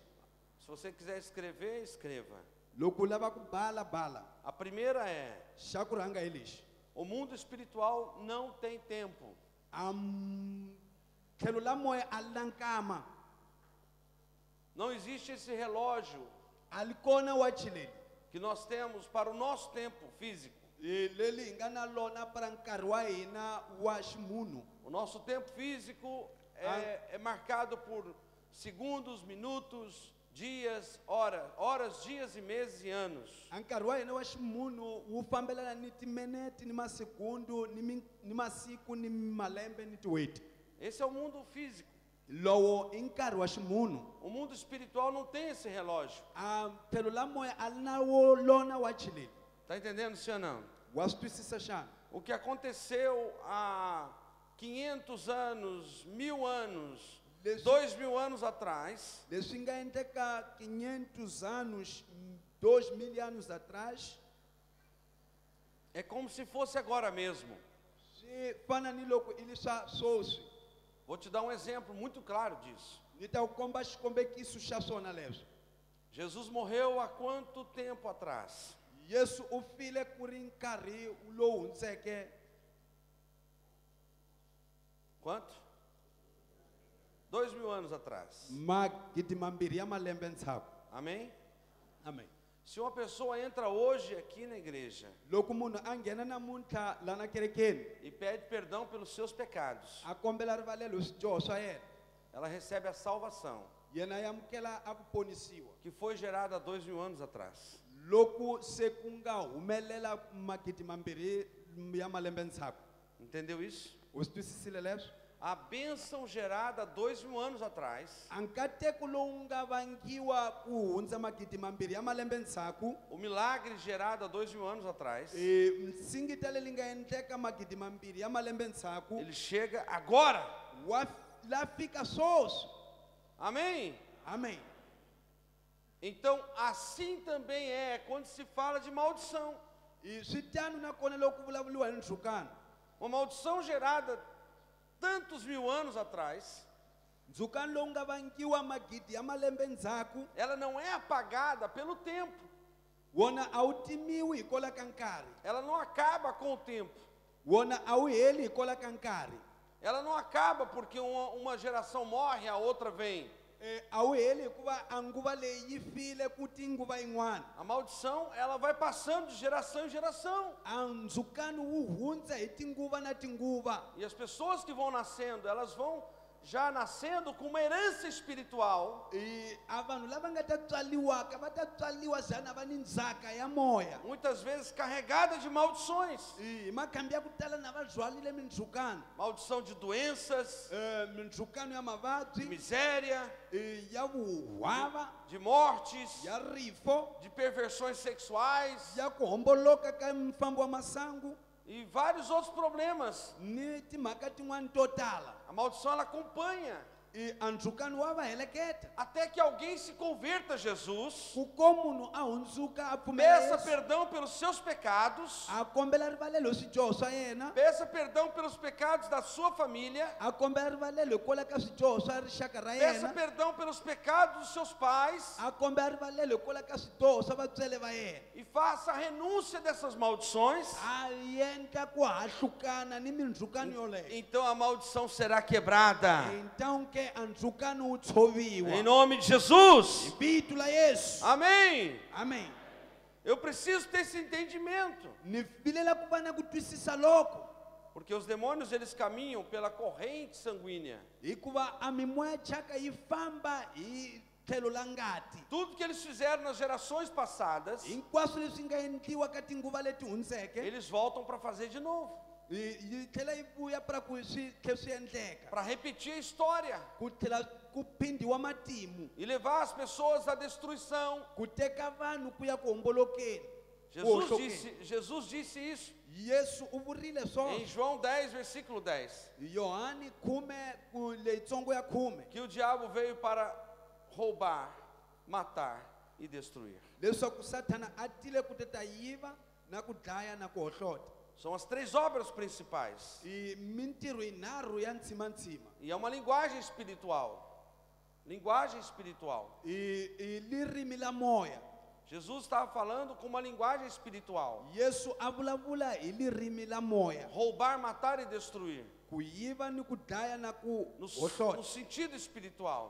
se você quiser escrever, escreva. Loko u lava ku bala bala. A primeira é, Xa ku rhanga hi lexi. o mundo espiritual não tem tempo. tlhelo la moya a li na nkama, Não existe esse relógio a li kona wachi leli que nós temos para o nosso tempo físico. leli hi nga na lona para nkarhi wa hina wa ximunhu. O nosso tempo físico é marcado por segundos, minutos, dias, horas, dias e meses e anos. A nkarhi wa hina wa ximunhu wu fambelana ni timinete ni masekundu ni masiku ni malembe ni tiweti. Esse é o mundo físico. Lowo i nkarhi wa ximunhu. O mundo espiritual não tem esse relógio. A tlhelo la moya a li na wo lona wachi leli. Está entendendo, sim ou não? Wa swi twisisa xana? O que aconteceu há 500 anos, 1000 anos, 2000 anos atrás, Leswi nga endleka 500 anos, 2000 anos atrás, é como se fosse agora mesmo. swi fana ni loko i li swa swoswi. Vou te dar um exemplo muito claro disso. Ni ta ku komba xikombekiso xa swona leswo. Jesus morreu há quanto tempo atrás? Yesu u file ku ri nkarhi lowu hundzeke Quanto? 2000 anos atrás. magidi mambirhi ya malembe ntshaku. Amém? Amen. Se uma pessoa entra hoje aqui na igreja Loko munhu a nghena namuntlha la na kerekeni e pede perdão pelos seus pecados, a kombela rivalelo hi swidyoho swa yena, ela recebe a salvação yena ya amukela a ku ponisiwa que foi gerada há 2000 anos atrás. loku se ku nga humelela magidi mambirhi ya malembe ntshaku. Entendeu isso? U swi twisisile leswo? A bênção gerada há 2000 anos atrás, A nkateko lowu nga vangiwa ku hundza magidi mambirhi ya malembe ntshaku, o milagre gerado há 2000 anos atrás, nsingita leyi nga endleka magidi mambirhi ya malembe ntshaku ele chega agora. la fika swoswi. Amém? Amen. Então, assim também é quando se fala de maldição. Swi tano nakona loko ku vulavuliwa hi ndzhukano. Uma maldição gerada tantos mil anos atrás, Ndzhukano lowu nga vangiwa magidi ya malembe ndzhaku, ela não é apagada pelo tempo. wona a wu timiwi hikola ka nkarhi, Ela não acaba com o tempo. wona a wu heli hikola ka nkarhi, Ela não acaba porque uma geração morre, a outra vem. a wu heli hikuva a nguva leyi yi file ku ti nguva yin'wana. A maldição, ela vai passando de geração em geração. A ndzhukano wu hundza hi tinguva na tinguva, E as pessoas que vão nascendo, elas vão já nascendo com uma herança espiritual. a vanhu lava nga ta tswaliwaka va ta tswaliwa zana va ni ndzhaka ya moya, Muitas vezes carregada de maldições. hi makhambi ya ku tala na va byalile mindzhukano, Maldição de doenças, mindzhukano ya de mavabyi, miséria, ya vuhwava, de mortes, ya rifo, de perversões sexuais ya ku homboloka ka mfambo wa masangu e vários outros problemas. ni timhaka tin'wana to tala. A maldição, ela acompanha A ndzhukano wa va heleketa até que alguém se converta a Jesus, ku ko munhu a hundzuka a pfumela peça Yesu, perdão pelos seus pecados, a kombela rivalelo hi swidyoho swa yena, peça perdão pelos pecados da sua família, a kombela rivalelo hikola ka swidyoho swa rixaka ra peça yena, perdão pelos pecados dos seus pais a kombela rivalelo hikola ka swidyoho swa vatswele va yena, e faça a renúncia dessas maldições. a endla ku hahlukana ni mindzhukano yoleyo. Então a maldição será quebrada. Então que a ndzhukano wu tshoviwa Em nome de Jesus. hi vito la Yesu. Amém. Amen. Eu preciso ter esse entendimento. Ni vilela ku va na ku twisisa loko, Porque os demônios, eles caminham pela corrente sanguínea. hikuva a mimoya thyaka yi famba hi tlhelo la ngati. Tudo que eles fizeram nas gerações passadas, Hinkwaswo leswi nga endliwa ka tinguva leti hundzeke, eles voltam para fazer de novo. yi tlhela yi vuya para ku swi tlhe swi endleka, Para repetir a história ku tlhela ku phindiwa matimu, e levar as pessoas à destruição. ku teka vanhu ku ya ku hombolokeni, ku hohlokeni. Jesus disse isso Yesu u vurile em swona João 10, versículo 10. hi Yohani 10 ku leyitsongo ya 10, Que o diabo veio para roubar, matar e destruir. leswaku Sathana a tile ku ta yiva na ku dlaya na ku hohlota. São as três obras principais. I mintirho yinharhu ya ntshimantsima, E é uma linguagem espiritual. Linguagem espiritual. i lirimi la moya. Jesus estava falando com uma linguagem espiritual. Yesu a vulavula hi lirimi la moya, Roubar, matar e destruir. ku ku yiva ni ku dlaya na ku no hohlota sentido espiritual,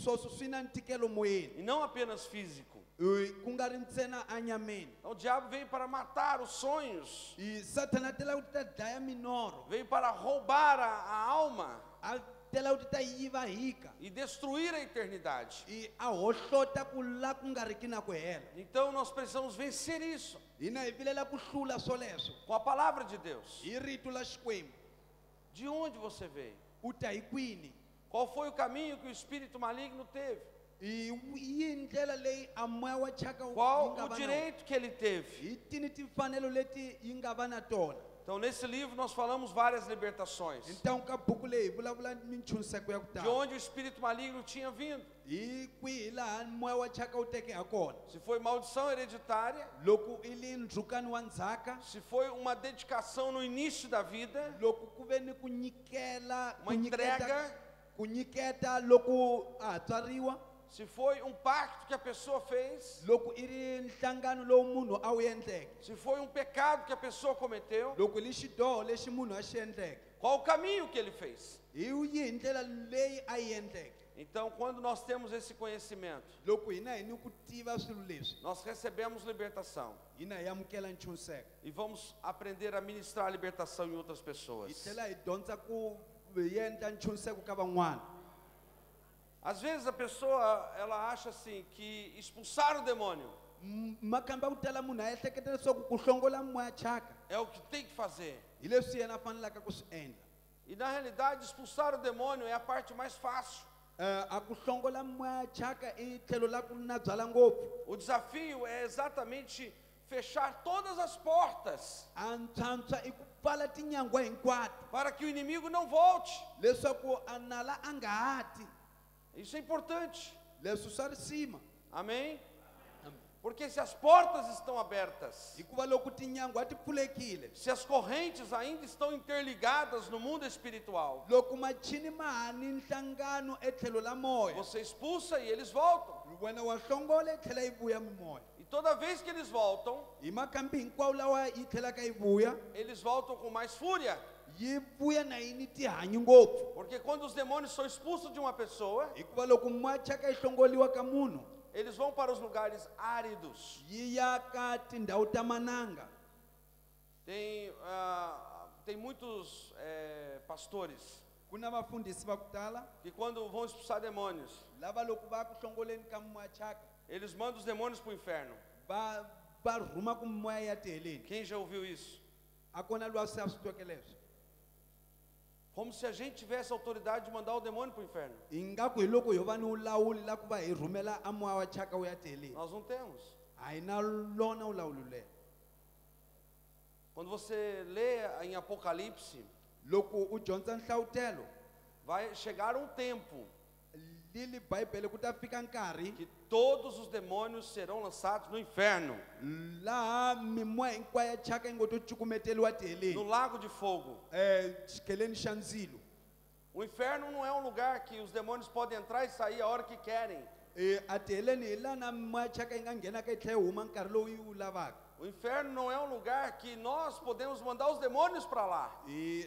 sweswo swi na ntikelo moyeni e não apenas físico. ku nga ri ntsena anyameni Então, o diabo veio para matar os sonhos, satana tela ku ta dlaya minoro veio para roubar a alma a tela ku ta yiva hika e destruir a eternidade. a hohlota ku la ku nga riki na ku hela Então, nós precisamos vencer isso hina hi vilela ku hlula swoleswo com a palavra de Deus. hi rito la xikwembu De onde você veio? u ta hi kwini Qual foi o caminho que o espírito maligno teve? yi ndlela leyi a moya wa chaka yi Qual nga o va na direito que ele teve? hi tini timfanelo leti yi nga va na tona Então, nesse livro, nós falamos várias libertações. então ka buku leyi hi vulavula minchuniseko ya ku De tala onde o espírito maligno tinha vindo. hi kwihi laha moya wa chaka wu teke ha kona Se foi maldição hereditária, loko i li ndzhukani wa ndzhaka se foi uma dedicação no início da vida, loko ku ve ni ku nyikela uma entrega, ku nyiketa loko a ha tswariwa se foi um pacto que a pessoa fez, loko i ri nhlangano lowu munhu a wu endleke se foi um pecado que a pessoa cometeu, loko i li xidoho lexi munhu a xi endleke qual o caminho que ele fez. hi yihi ndlela leyi a yi endleke Então, quando nós temos esse conhecimento, loko hina hi ni ku tiva swilo leswi nós recebemos libertação hina hi amukela nchuniseko e vamos aprender a ministrar a libertação em outras hi pessoas. tlhela hi dyondza ku endla nchuniseko ka van'wana Às vezes a pessoa, ela acha assim que expulsar o demônio makambe ku tala munhu a ehleketa leswaku ku hlongola moya chaka é o que tem que fazer. hi leswi yena a fanelaka ku swi endla E na realidade, expulsar o demônio é a parte mais fácil. a ku hlongola moya chaka i tlhelo la ku na byala ngopfu O desafio é exatamente fechar todas as portas a ntswantswa i ku pfala tinyangwa hinkwato para que o inimigo não volte. leswaku a nala a nga ha ti Isso é importante. leswi swa risima Amém? Porque se as portas estão abertas, hikuva loko tinyangwa ti pfulekile se as correntes ainda estão interligadas no mundo espiritual, loko machini ma ha ni nhlangano etlhelo la moya você expulsa e eles voltam. wena wa hlongola yi tlhela yi vuya mimoya E toda vez que eles voltam, hi makambe hinkwawo lawa yi tlhelaka yi vuya eles voltam com mais fúria. yi vuya na yini tihanyi ngopfu Porque quando os demônios são expulsos de uma pessoa, hikuva loko moya chaka yi hlongoliwa ka munhu eles vão para os lugares áridos. yi ya ka tindhawu ta mananga Tem muitos pastores ku na vafundhisi va ku tala que quando vão expulsar demônios, lava loko va ku hlongoleni ka moya chaka eles mandam os demônios para o inferno. va rhuma ku moya ya tiheleni Quem já ouviu isso? a kona lwa se a swi tweke leswo Como se a gente tivesse autoridade de mandar o demônio para o inferno. ingaku hi loko ho va ni vulawuli la ku va hi rhumela a moya wa chaka wu ya tiheleni Nós não temos. a hi na lona vulawuli leyo Quando você lê em Apocalipse, loko u dyondza nhlawutelo vai chegar um tempo lili bibele ku ta fika nkarhi que todos os demônios serão lançados no inferno, laha mimoya hinkwayo ya chaka yi ngo to cukumeteliwa no tiheleni lago de fogo. xikeleni xa ndzilo O inferno não é um lugar que os demônios podem entrar e sair a hora que querem. a tiheleni hi lana mimoya chaka yi nga nghenaka yi tlhela yi huma nkarhi lowu yi wu lavaka O inferno não é um lugar que nós podemos mandar os demônios para lá.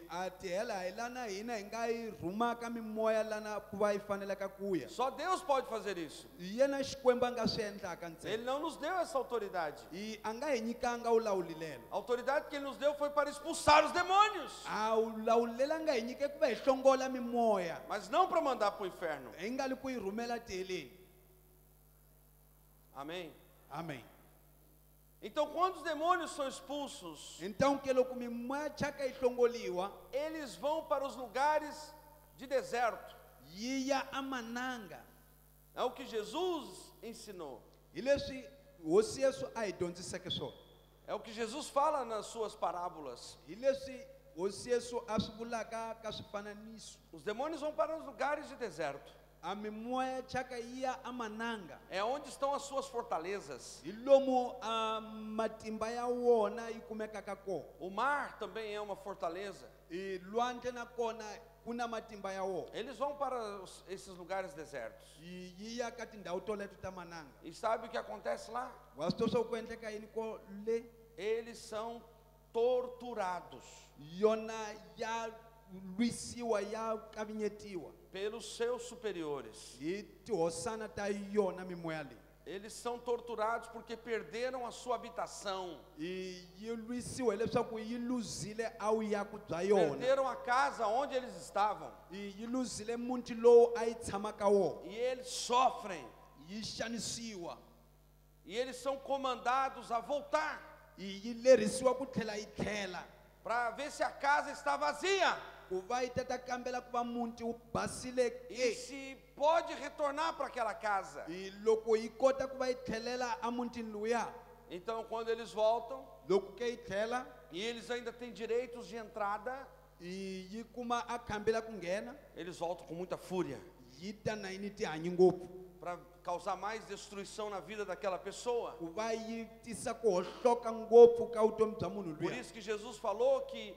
a tihela hi lana hina hi nga yi rhumaka mimoya lana ku va yi faneleka ku ya Só Deus pode fazer isso. hi yena xikwembu a nga swi endlaka ntsena Ele não nos deu essa autoridade. a nga hi nyikanga vulawuli lelo A autoridade que ele nos deu foi para expulsar os demônios, a vulawuli leri a nga hi nyike ku va hi hlongola mimoya mas não para mandar para o inferno. hi nga li ku yi rhumela tiheleni Amém? amen Então, quando os demônios são expulsos, então ke loko mimoya chaka yi hlongoliwa eles vão para os lugares de deserto. yi ya a mananga É o que Jesus ensinou. hi leswi hosi yesu a hi dyondziseke swona É o que Jesus fala nas suas parábolas. hi leswi hosi yesu a swi vulaka ka swifananiso Os demônios vão para os lugares de deserto. a mimoya chaka yi ya a mananga É onde estão as suas fortalezas. hi lomu a matimba ya wona yi kumekaka kona O mar também é uma fortaleza. hi lwandle na kona ku na matimba ya wona Eles vão para esses lugares desertos. yi ya ka tindhawu toleto ta mananga E sabe o que acontece lá? wa swi tiva swa ku endleka yini ko le Eles são torturados. yona ya lwisiwa ya kavinyetiwa pelos seus superiores. hi tihosana ta yona mimoya leyi. Eles são torturados porque perderam a sua habitação, Yi lwisiwe leswaku yi luzile a wuyaku bya yona. perderam a casa onde eles estavam, Yi luzile muti lowu a yi tshama ka wona. e eles sofrem, Yi xanisiwa. e eles são comandados a voltar Yi lerisiwa ku tlhela yi tlhela. para ver se a casa está vazia Ku va yi tata kambela ku va muti wu basile e ke. se pode retornar para aquela casa. Loko yi kota ku va yi tlhelela a mutini luya. Então, quando eles voltam, Loko ke yi tlhela e eles ainda têm direitos de entrada, yi kuma a kambela ku nghena, eles voltam com muita fúria yi ta na yini tihanyi ngopfu. para causar mais destruição na vida daquela pessoa. Ku va yi tisa ku hohloka ngopfu ka vutomi bya munhu Por luya. isso que Jesus falou que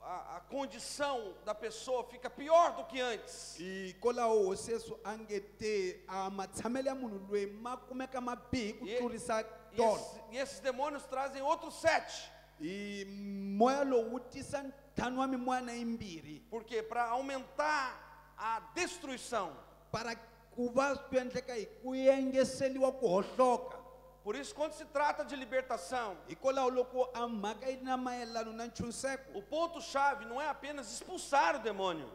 a condição da pessoa fica pior do que antes. Hikwalaho hosi Yesu a nge te a matshamelo ya munhu loyi ma kumeka ma bihi ku tlurisa tolo. E esses demônios trazem outros 7. Moya lowu wu tisa ntlhanu wa mimoya na yimbirhi Porque para aumentar a destruição. para ku va swi endleka hi ku engeseliwa ku hohloka. Por isso, quando se trata de libertação, Hikwalaho loko a mhaka yi na mayelana na ntshunxeko, o ponto-chave não é apenas expulsar o demônio,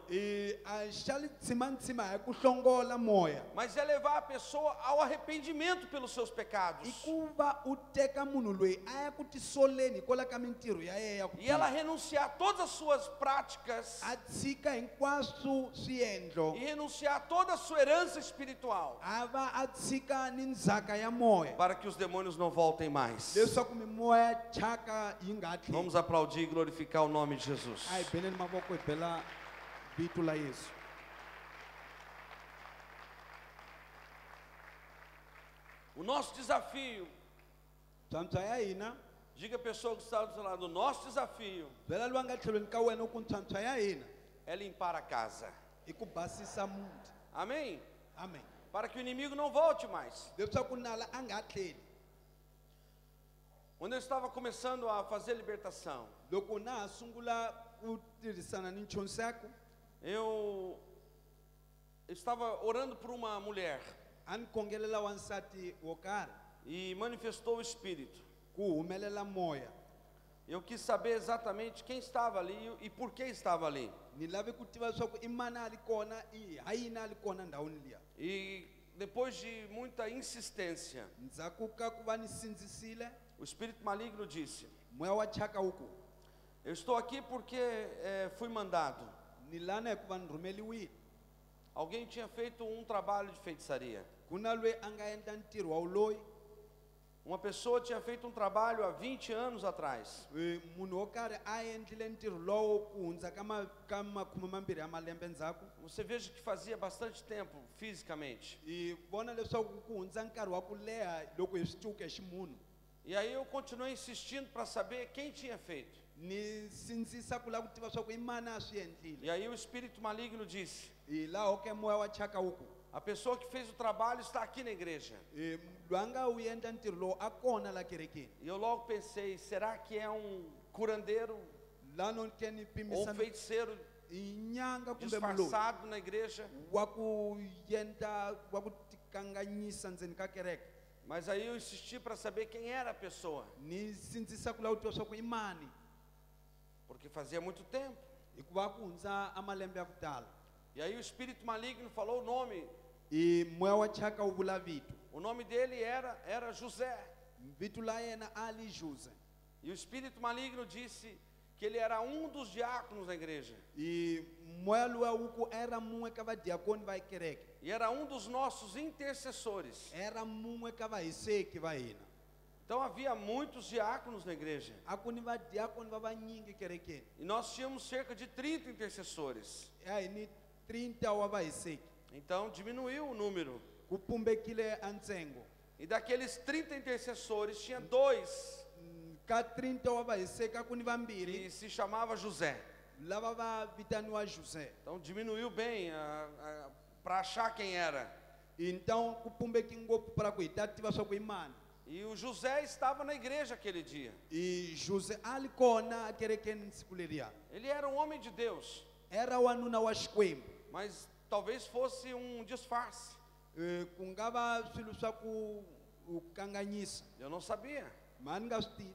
a xa litshimantshima hi ku hlongola moya, mas é levar a pessoa ao arrependimento pelos seus pecados. i ku va u teka munhu loyi a ya ku tisoleni hikwalaho ka mintirho ya yena ya ku E ela renunciar a todas as suas práticas a tshika hinkwaswo swiendlo, e renunciar a toda a sua herança espiritual, a va a tshika ni ndzhaka ya moya para que os demônios não voltem mais. leswaku mimoya thyaka yi nga tlheli. Vamos aplaudir e glorificar o nome de Jesus. A hi beleni mavoko hi bela vito la Yesu. O nosso desafio, Ntlhantlha ya hina, diga a pessoa que está do seu lado, o nosso desafio byela loyi a nga tlhelweni ka wena ku ntlhantlha ya hina é limpar a casa. i ku basisa muti. Amém? Amen. Para que o inimigo não volte mais. Leswaku nala a nga tlheli. Quando eu estava começando a fazer libertação, Loko na ha sungula ku tirhisana ni ntshunxeko, eu estava orando por uma mulher a ni khongelela wansati wo karhi e manifestou o Espírito. ku humelela moya. Eu quis saber exatamente quem estava ali e por que estava ali. Ni lave ku tiva leswaku i mani a li kona i hayini a li kona ndhawini liya. E depois de muita insistência, Ndzhaku ka ku va ni sindzisile, o espírito maligno disse: moya wa thyaka wu ku, eu estou aqui porque fui mandado. ni lana hi ku va ni rhumeliwile. Alguém tinha feito um trabalho de feitiçaria. Ku na loyi a nga endla ntirho wa wuloyi. Uma pessoa tinha feito um trabalho há 20 anos atrás. Munhu wo karhi a endlile ntirho lowo ku hundza ka 20 ya malembe ndzhaku. Você veja que fazia bastante tempo fisicamente. Hi vona leswaku ku hundza nkarhi wa ku leha loko hi swi cuka hi ximunhu. E aí eu continuei insistindo para saber quem tinha feito. Ni sindzisa ku lava ku tiva swa ku i mani a swi endlile. E aí o espírito maligno disse: Hi laho ke moya wa thyaka wu ku, a pessoa que fez o trabalho está aqui na igreja. loyi a nga wu endla ntirho lowu a kona la kerekeni. E eu logo pensei, será que é um curandeiro La no ke ni ou pimisa um feiticeiro hi nyanga kumbe muloyi disfarçado na igreja? wa ku endla wa ku tikanganyisa ndzeni ka kereke. Mas aí eu insisti para saber quem era a pessoa, Ni sindzisa ku lava ku tiva swa ku i mani, porque fazia muito tempo. hikuva ku hundza a malembe ya ku tala. E aí o espírito maligno falou o nome. Moya wa thyaka wu vula vito. O nome dele era José. Vito la yena ali Jose. E o espírito maligno disse que ele era um dos diáconos da igreja. Moya luya wu ku era mun'we ka vadiakoni va kereke. E era um dos nossos intercessores. Era mun'we ka vahiseki va hina. Então havia muitos diáconos na igreja. A ku ni vadiakoni va vanyingi kerekeni. E nós tínhamos cerca de 30 intercessores. A hi ni 30 wa vahiseki. Então diminuiu o número. Ku pumbekile a ntsengo. E daqueles 30 intercessores, tinha 2 Ka 30 wa vahiseki a ku ni que vambirhi se chamava José. lava va vitaniwa Jose. Então diminuiu bem para achar quem era. Então ku pumbeki ngopfu para ku hi ta tiva swa ku i mani. E o José estava na igreja aquele dia. e José ali kona kerekeni siku leriya. Ele era um homem de Deus, Era wanuna wa Xikwembu. mas talvez fosse um disfarce. Ku nga va swilo swa ku kanganyisa, Eu não sabia. mani ni nga swi tivi.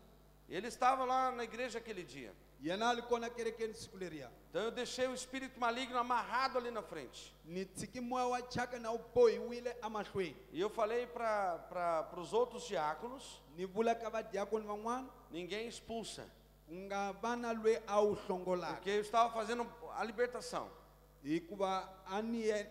Ele estava lá na igreja aquele dia. Yena ali kona kerekeni siku leriya. Então eu deixei o espírito maligno amarrado ali na frente. Ni tshiki moya wa thyaka na wu bohiwile emahlweni. E eu falei para os outros diáconos: Ni vula ka vadiyakoni van'wana ninguém expulsa, ku nga va na lweyi a wu hlongolaka, porque eu estava fazendo a libertação. hikuva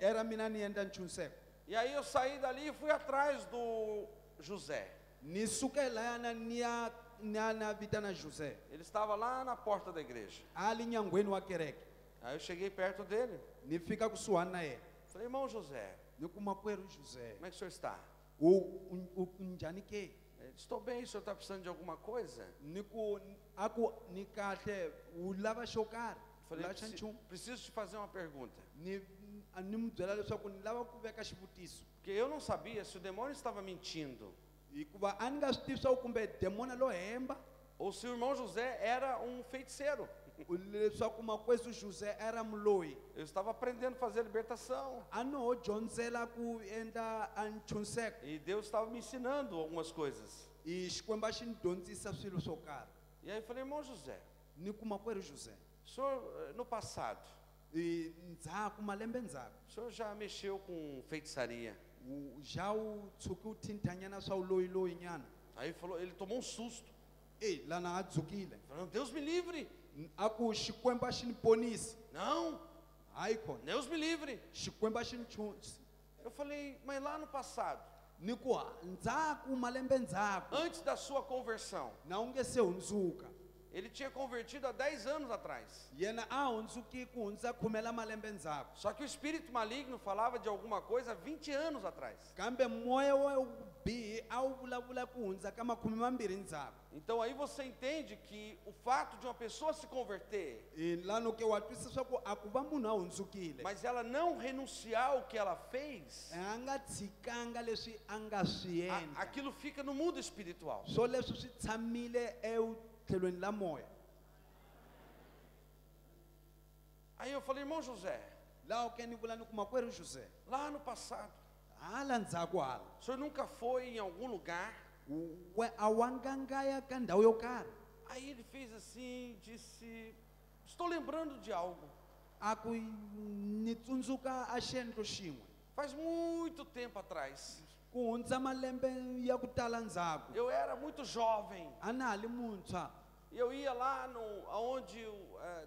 era mina ni endla ntshunxeko. E aí eu saí dali e fui atrás do José. Ni suke layana ni ya na vitana José Ele estava lá na porta da igreja. ali nyangweni wa kereke. Aí eu cheguei perto dele. Ni fika kusuhani na yena Falei: irmão José, ni kuma kwerhu José, como é que o senhor está? u njhani ke? Ele disse: estou bem, o senhor está precisando de alguma coisa? Ni ku aku ni kahle u lava xo karhi, u Falei: lava xa nchumu. preciso te fazer uma pergunta. Ni mu byela leswaku ni lava ku veka xivutiso, Porque eu não sabia se o demônio estava mentindo hikuva a ni nga swi tivi swa ku kumbe demona lo hemba ou se o irmão José era um feiticeiro. leswaku makwetsu José era muloyi. Eu estava aprendendo a fazer a libertação. A no dyondzela ku endla a ntshunxeko, E Deus estava me ensinando algumas coisas. i Xikwembu a xi ni dyondzisa swilo swo karhi. E aí eu falei: irmão José, Ni ku makwerhu José, o senhor, no passado, ndzhaku malembe ndzhaku o senhor já mexeu com feitiçaria? já u tshuki u thinthanyana swa uloyiloyi nyana. Aí ele tomou um susto. Lana a dzukile Falou: Deus me livre. a ku Xikwembu a xi ni ponisi, Não, hayi khona Deus me livre. Xikwembu a xi ni tshunxi. Eu falei: mas lá no passado, Ni ku ndzhaku malembe ndzhaku antes da sua conversão, na u nge se hundzuka, ele tinha convertido há 10 anos atrás. yena a hundzuki ku hundza 10 malembe ndzhaku, Só que o espírito maligno falava de alguma coisa há 20 anos atrás. kambe moya wa bihi a wu vulavula ku hundza ka 20 ndzhaku. Então aí você entende que o fato de uma pessoa se converter, Lano ke wa twisisa swa ku a ku va munhu a hundzukile, mas ela não renunciar ao que ela fez, a nga tshikanga leswi a nga swi endla, aquilo fica no mundo espiritual. so leswi swi tshamile etlhelweni la moya. Aí eu falei: irmão José, Laha ke ni vula ni ku makwerhu José, lá no passado, hala ndzhaku hala o senhor nunca foi em algum lugar? a wa nga nga ya ka ndhawu yo karhi? Aí ele fez assim, disse: estou lembrando de algo. A ku ni tsundzuka a xiendlo xin'we Faz muito tempo atrás, ku hundza malembe ya ku tala ndzhaku, eu era muito jovem. a na ha li muntshwa, E eu ia lá aonde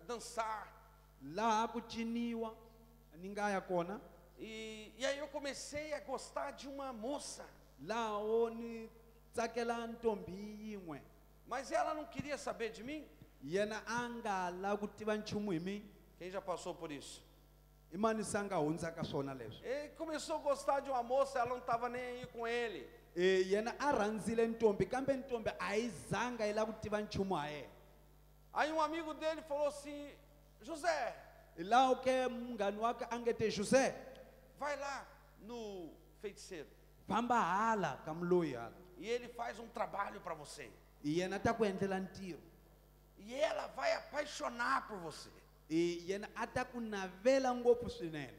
dançar. laha ku ciniwa ni nga ya kona, E aí eu comecei a gostar de uma moça. laha o ni tsakela ntombi yin'we, Mas ela não queria saber de mim. yena a nga la ku tiva nchumu hi mina. Quem já passou por isso? I mani se a nga hundza ka swona leswi. Ele começou a gostar de uma moça, ela não estava nem aí com ele. Yena a rhandzile ntombi kambe ntombi a yi zanga yi la ku tiva nchumu ha yena. Aí um amigo dele falou assim: José, Hi laha ke munghani wake a nge te José, vai lá no feiticeiro famba hala ka muloyi hala, e ele faz um trabalho para você. yena ta ku endlela ntirho, E ela vai apaixonar por você. yena a ta ku navela ngopfu swinene.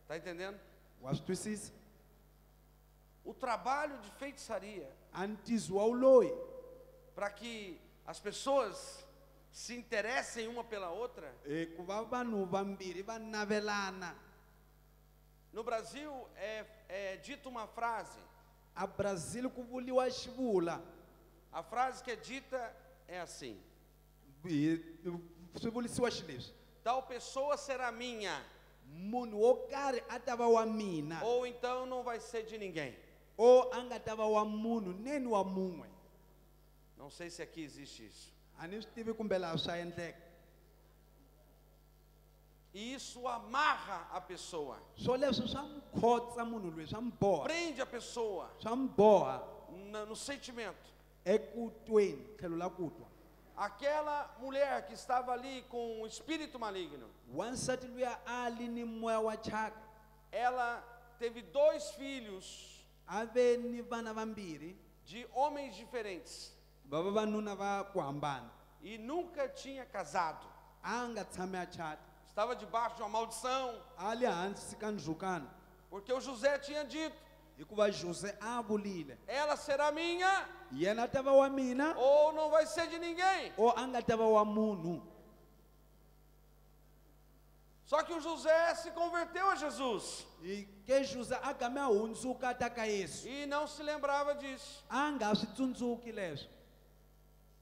Tá entendendo? Wa swi twisisa? O trabalho de feitiçaria, A ntizo wa uloyi para que as pessoas se interessem uma pela outra. ku va vanhu vambirhi va navelana. No Brasil é dita uma frase. A Brazil ku vuliwa xivula, A frase que é dita é assim: swi vulisiwa xileswi: tal pessoa será minha, munhu wo karhi a ta va wa mina, ou então não vai ser de ninguém. o a nga ta va wa munhu neni wa mun'we. Não sei se aqui existe isso. A ni swi tivi kumbe laha swa endleka. E isso amarra a pessoa, Swo leswi swa n'wi khotsa munhu loyi, swa n'wi boha, prende a pessoa swa n'wi boha no sentimento. eku tweni, tlhelo la ku twa. Aquela mulher que estava ali com o espírito maligno, Wansati luya a ali ni moya wa thyaka, ela teve 2 filhos a ve ni vana vambirhi de homens diferentes va vavanuna va ku hambana e nunca tinha casado. a nga tshame a chata Estava debaixo de uma maldição, a le hansi ka ndzhukana porque o José tinha dito: hikuva Jose a vulile ela será minha yena a ta va wa mina ou não vai ser de ninguém. o a nga ta va wa munhu. Só que o José se converteu a Jesus Ke Jose a game a hundzuka ta ka Yesu e não se lembrava disso. a nga swi tsundzuki leswo.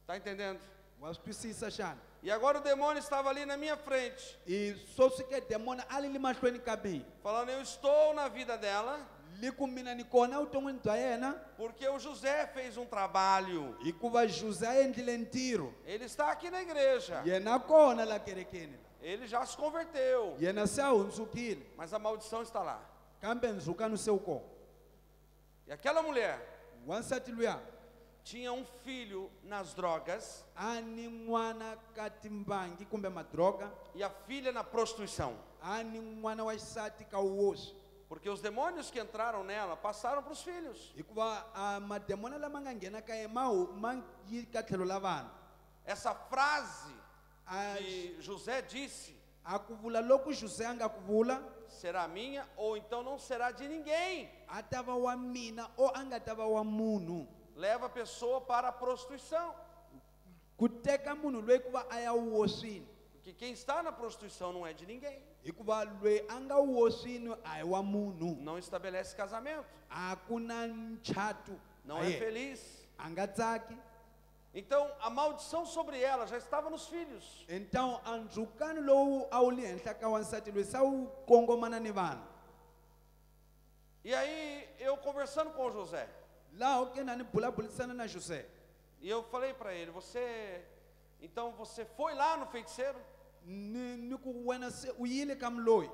Está entendendo? Wa swi twisisa xana? E agora o demônio estava ali na minha frente, I sweswi ke demona a li le mahlweni ka mina falando: eu estou na vida dela, li ku mina ni kona evuton'wini bya yena porque o José fez um trabalho. hikuva Jose a endlile ntirho. Ele está aqui na igreja, Yena kona la kerekeni ele já se converteu, yena se a hundzukile mas a maldição está lá. kambe ndzhukano se wu kona. E aquela mulher Wansati luya tinha um filho nas drogas a ni n'wana ka timbangi kumbe madroga e a filha na prostituição, a ni n'wana wa xisati ka woxi porque os demônios que entraram nela passaram para os filhos. hikuva a mademona lama nga nghena ka ye ma yi ka tlhelo la vana. Essa frase A, que José disse: a ku vula loku Jose a nga ku vula será minha ou então não será de ninguém, a ta va wa mina o a nga ta va wa munhu, leva a pessoa para a prostituição. ku teka munhu loyi ku va a ya woxini Porque quem está na prostituição não é de ninguém, hikuva loyi a nga woxini a hi wa munhu, não estabelece casamento, a ku na nchatu não na é yena. feliz. A nga tsaki. Então a maldição sobre ela já estava nos filhos. Então a ndzhukano lowu a wu li henhla ka wansati loyi se wu kongomana ni vana. E aí eu conversando com o José, Laha ke na ni bulaburisana na José e eu falei para ele: então você foi lá no feiticeiro? ni ku wena se u yile ka muloyi.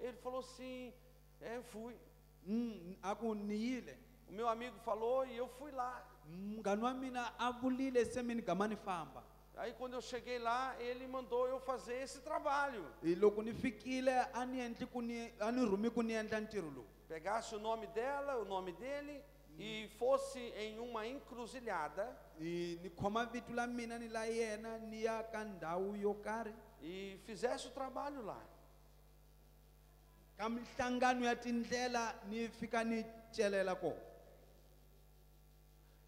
Ele falou assim: eu fui. A ku ni yile. O meu amigo falou e eu fui lá. Munghana wa mina a vulile se mi ni gama ni famba. Aí quando eu cheguei lá, ele mandou eu fazer esse trabalho. Loko ni fikile a ni endli ku ni a ni rhumi ku ni endla ntirho lowu. Pegasse o nome dela, o nome dele, e fosse em uma encruzilhada Ni khoma vito la mina ni la yena ni ya ka ndhawu yo karhi e fizesse o trabalho lá. ka mihlangano ya tindlela ni fika ni celela kona.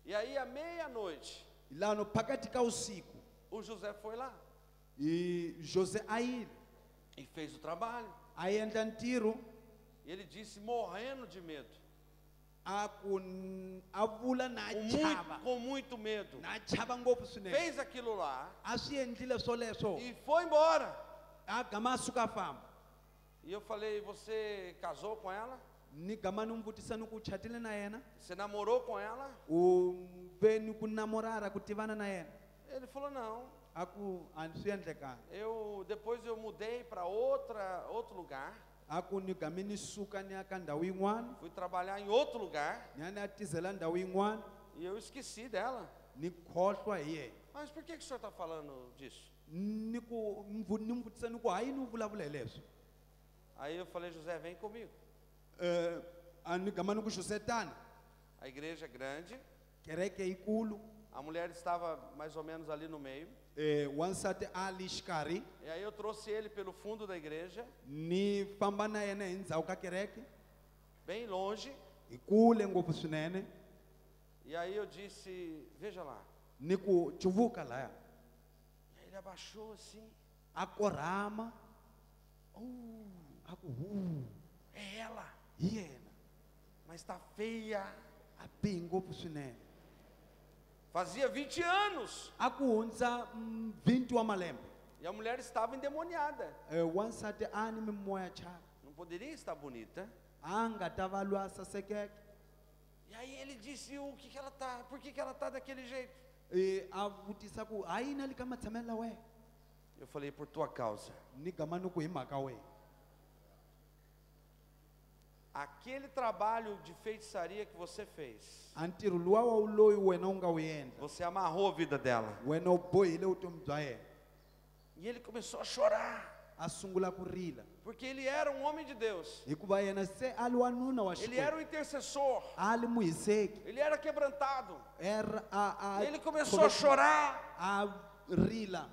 E aí à meia-noite, Lano phakathi ka usiku o José foi lá Jose a yile e fez o trabalho. a endla ntirho E ele disse, morrendo de medo, a vula na chava com muito medo, na chava ngopfu swinene. fez aquilo lá A swi endlile swoleswo e foi embora. a gama a suka a famba. E eu falei: você casou com ela? Ni gama ni n'wi vutisa ni ku u chatile na yena, Você namorou com ela? u ve ni ku namorara ku tivana na yena. Ele falou: não. A ku a swi endlekanga. Depois eu mudei para outro lugar, A ku ni gami ni suka ni ya ka ndhawu yin'wana fui trabalhar em outro lugar ni ya ni ya tizela ndhawu yin'wana e eu esqueci dela. ni khohlwa hi yena. Mas por que o senhor está falando disso? Ni n'wi vutisa ni ku hayi ni vulavula hi leswo. Aí eu falei: José, vem comigo. A ni gama ni ku Josetana A igreja é grande, kereke yikulu, a mulher estava mais ou menos ali no meio. wansati a li xikarhi, E aí eu trouxe ele pelo fundo da igreja, ni famba na yena hi ndzhawu ka kereke bem longe. hi kule ngopfu swinene. E aí eu disse: veja lá. Ni ku cuvuka laya E aí ele abaixou assim. a korhama a ku É ela, hi yena mas está feia. a bihi ngopfu swinene. Fazia 20 anos. A ku hundza 20 wa malembe. E a mulher estava endemoniada. Wansati a ni mimoya chava Não poderia estar bonita. a nga ta va lwa sasekeke. E aí ele disse: por que ela está daquele jeito? A vutisa ku hayi na li ka matshamelo la wena. Eu falei: por tua causa. Ni gama ni ku hi mhaka wena. Aquele trabalho de feitiçaria que você fez, A ntirho luwa wa loyi wena u nga wu endla, você amarrou a vida dela. wena u bohile vutomi bya yena. E ele começou a chorar. a sungula ku rila porque ele era um homem de Deus. hikuva yena se ali wanuna wa Ele era o intercessor. ali muhiseki Ele era quebrantado. era Ele começou a chorar, a rila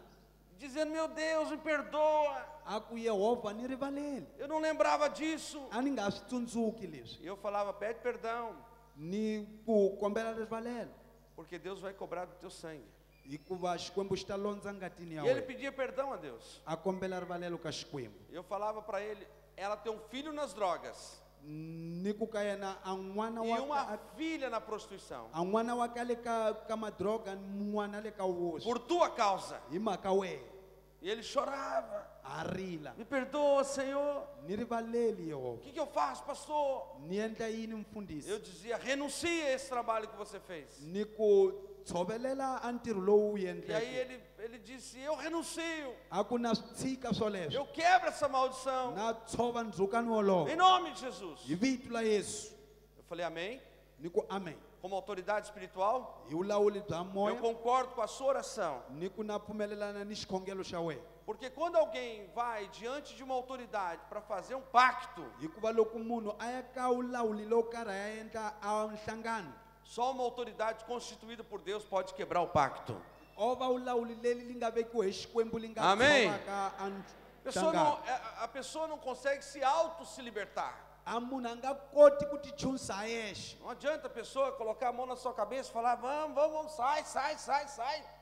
dizendo: meu Deus, me perdoa. a ku Yehova ni rivaleli Eu não lembrava disso. a ni nga swi tsundzuki leswi E eu falava: pede perdão, ni ku kombela rivalelo porque Deus vai cobrar do teu sangue. hikuva xikwembu xi ta londza ngatini ya E ele wena pedia perdão a Deus. a kombela rivalelo ka xikwembu Eu falava para ele: ela tem um filho nas drogas ni ku ka yena a n'wana e wa uma filha na prostituição. a n'wana wa ka le ka madroga ni n'wana le ka wosi Por tua causa. hi mhaka wena E ele chorava: a rila me perdoa, Senhor. ni rivaleli O Yehova que eu faço, pastor? ni endla yini mfundhisi Eu dizia: renuncie a esse trabalho que você fez. ni ku tshovelela a ntirho lowu wu E aí endleke ele disse: eu renuncio. a ku na swi tshika swoleswo Eu quebro essa maldição. na tshova ndzhukano wolowo Em nome de Jesus. hi vito la Yesu Eu falei: amém. ni ku amen Como autoridade espiritual, hi vulawuli bya eu moya concordo com a sua oração. ni ku na pfumelelana ni xikhongelo xa wena Porque quando alguém vai diante de uma autoridade para fazer um pacto, hikuva loko munhu a ya ka vulawuli lowu karhi a ya endla a nhlangano só uma autoridade constituída por Deus pode quebrar o pacto. o va vulawuli leli li nga vekiwa hi xikwembu li nga Amém. tshovaka a Pessoa nhlangano não- a pessoa não consegue se libertar. a munhu a nga koti ku ti chusa ha yexe Não adianta a pessoa colocar a mão na sua cabeça e falar: vamos, sai.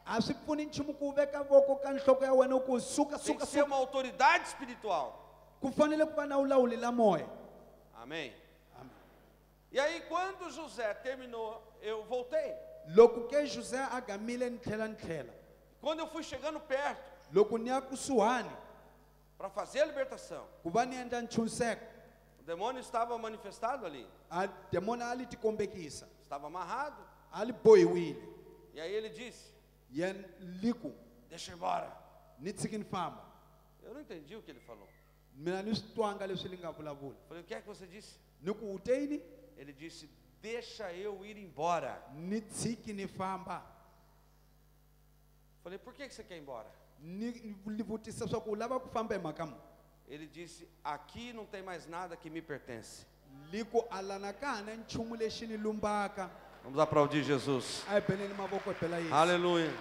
a swi pfuni nchumu ku veka voko ka nhloko ya wena ku suka Tem que suka ser suka uma autoridade espiritual. ku fanele ku va na vulawuli la moya Amém. E aí, quando José terminou, eu voltei. loko ke josé a gamile ni tlhela Quando eu fui chegando perto loko ni ya kusuhani para fazer a libertação, ku va ni endla nchuniseko o demônio estava manifestado ali, a demoni a li ti kombekisa estava amarrado. a li bohiwile E aí ele disse: yen liku deixa eu ir embora. ni tshiki ni famba Eu não entendi o que ele falou. mina ni swi twanga leswi li nga vulavula Falei: o que é que você disse? ni ku u te yini Ele disse: deixa eu ir embora. ni tshiki ni famba Falei: por que você quer ir embora? ni vutisa swa ku u lava ku famba hi mhaka muni Ele disse: aqui não tem mais nada que me pertence. liku a lana ka ha na nchumu lexi ni lumbaka Vamos aplaudir Jesus. a hi beleni mavoko hi bela yesu Aleluia.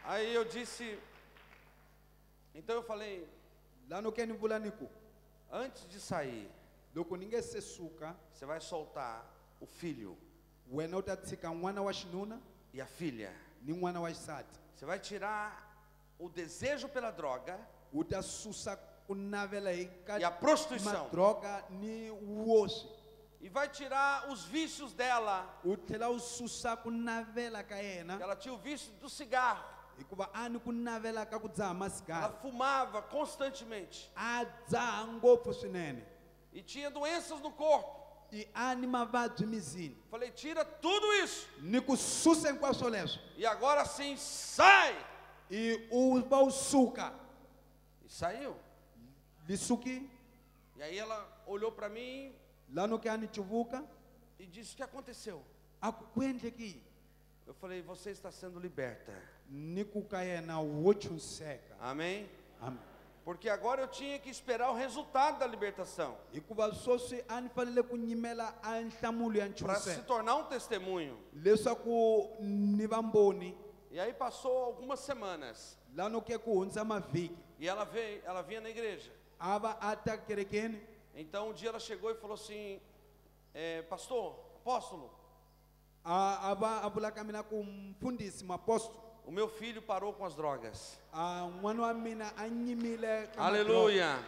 Aí eu disse, então eu falei: lano ke ni vula ni ku antes de sair, loko ni nge se suka você vai soltar o filho wena u ta tshika n'wana wa xinuna e a filha. ni n'wana wa xisati Você vai tirar o desejo pela droga u ta susa ku navela hi ka e a prostituição. madroga ni wosi E vai tirar os vícios dela. u tlhela u susa ku navela ka yena Ela tinha o vício do cigarro. hikuva a ni ku navela ka ku dzaha Ela masigara fumava constantemente. a dzaha ngopfu swinene E tinha doenças no corpo. i a ni mavabyi mizini Falei: tira tudo isso. ni ku susa hinkwaswo leswo E agora sim, sai! i u va u suka E saiu. li suki E aí ela olhou para mim lano ke a ni cuvuka e disse: o que aconteceu? a ku endleki yini Eu falei: você está sendo liberta. ni ku ka yena wo chuniseka Amém? amen Porque agora eu tinha que esperar o resultado da libertação. hikuva sweswi a ni fanele ku nyimela a nhlamulo ya Para se nchuniseko tornar um testemunho. leswaku ni vamboni E aí passou algumas semanas. lano ke ku hundza mavhiki E ela vinha na igreja. a va a ta kerekeni Então um dia ela chegou e falou assim: pastor, apóstolo, a va a vula ka mina ku mfundhisi maapostolo o meu filho parou com as drogas. a n'wana wa mina a nyimile ka madroga. Aleluia.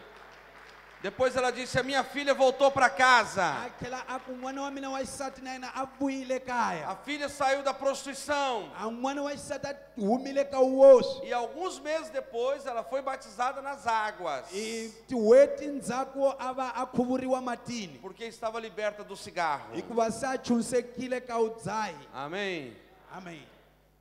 Depois ela disse: a minha filha voltou para casa. a tlhela a ku n'wana wa mina wa xisati na yena a vuyile kaya A filha saiu da prostituição. a n'wana wa xisati a humile ka wosi E alguns meses depois ela foi batizada nas águas. i tin'hweti ndzhaku a va a khuvuriwa matini Porque estava liberta do cigarro. hikuva se a chunisekile ka u dzahi Amém. amen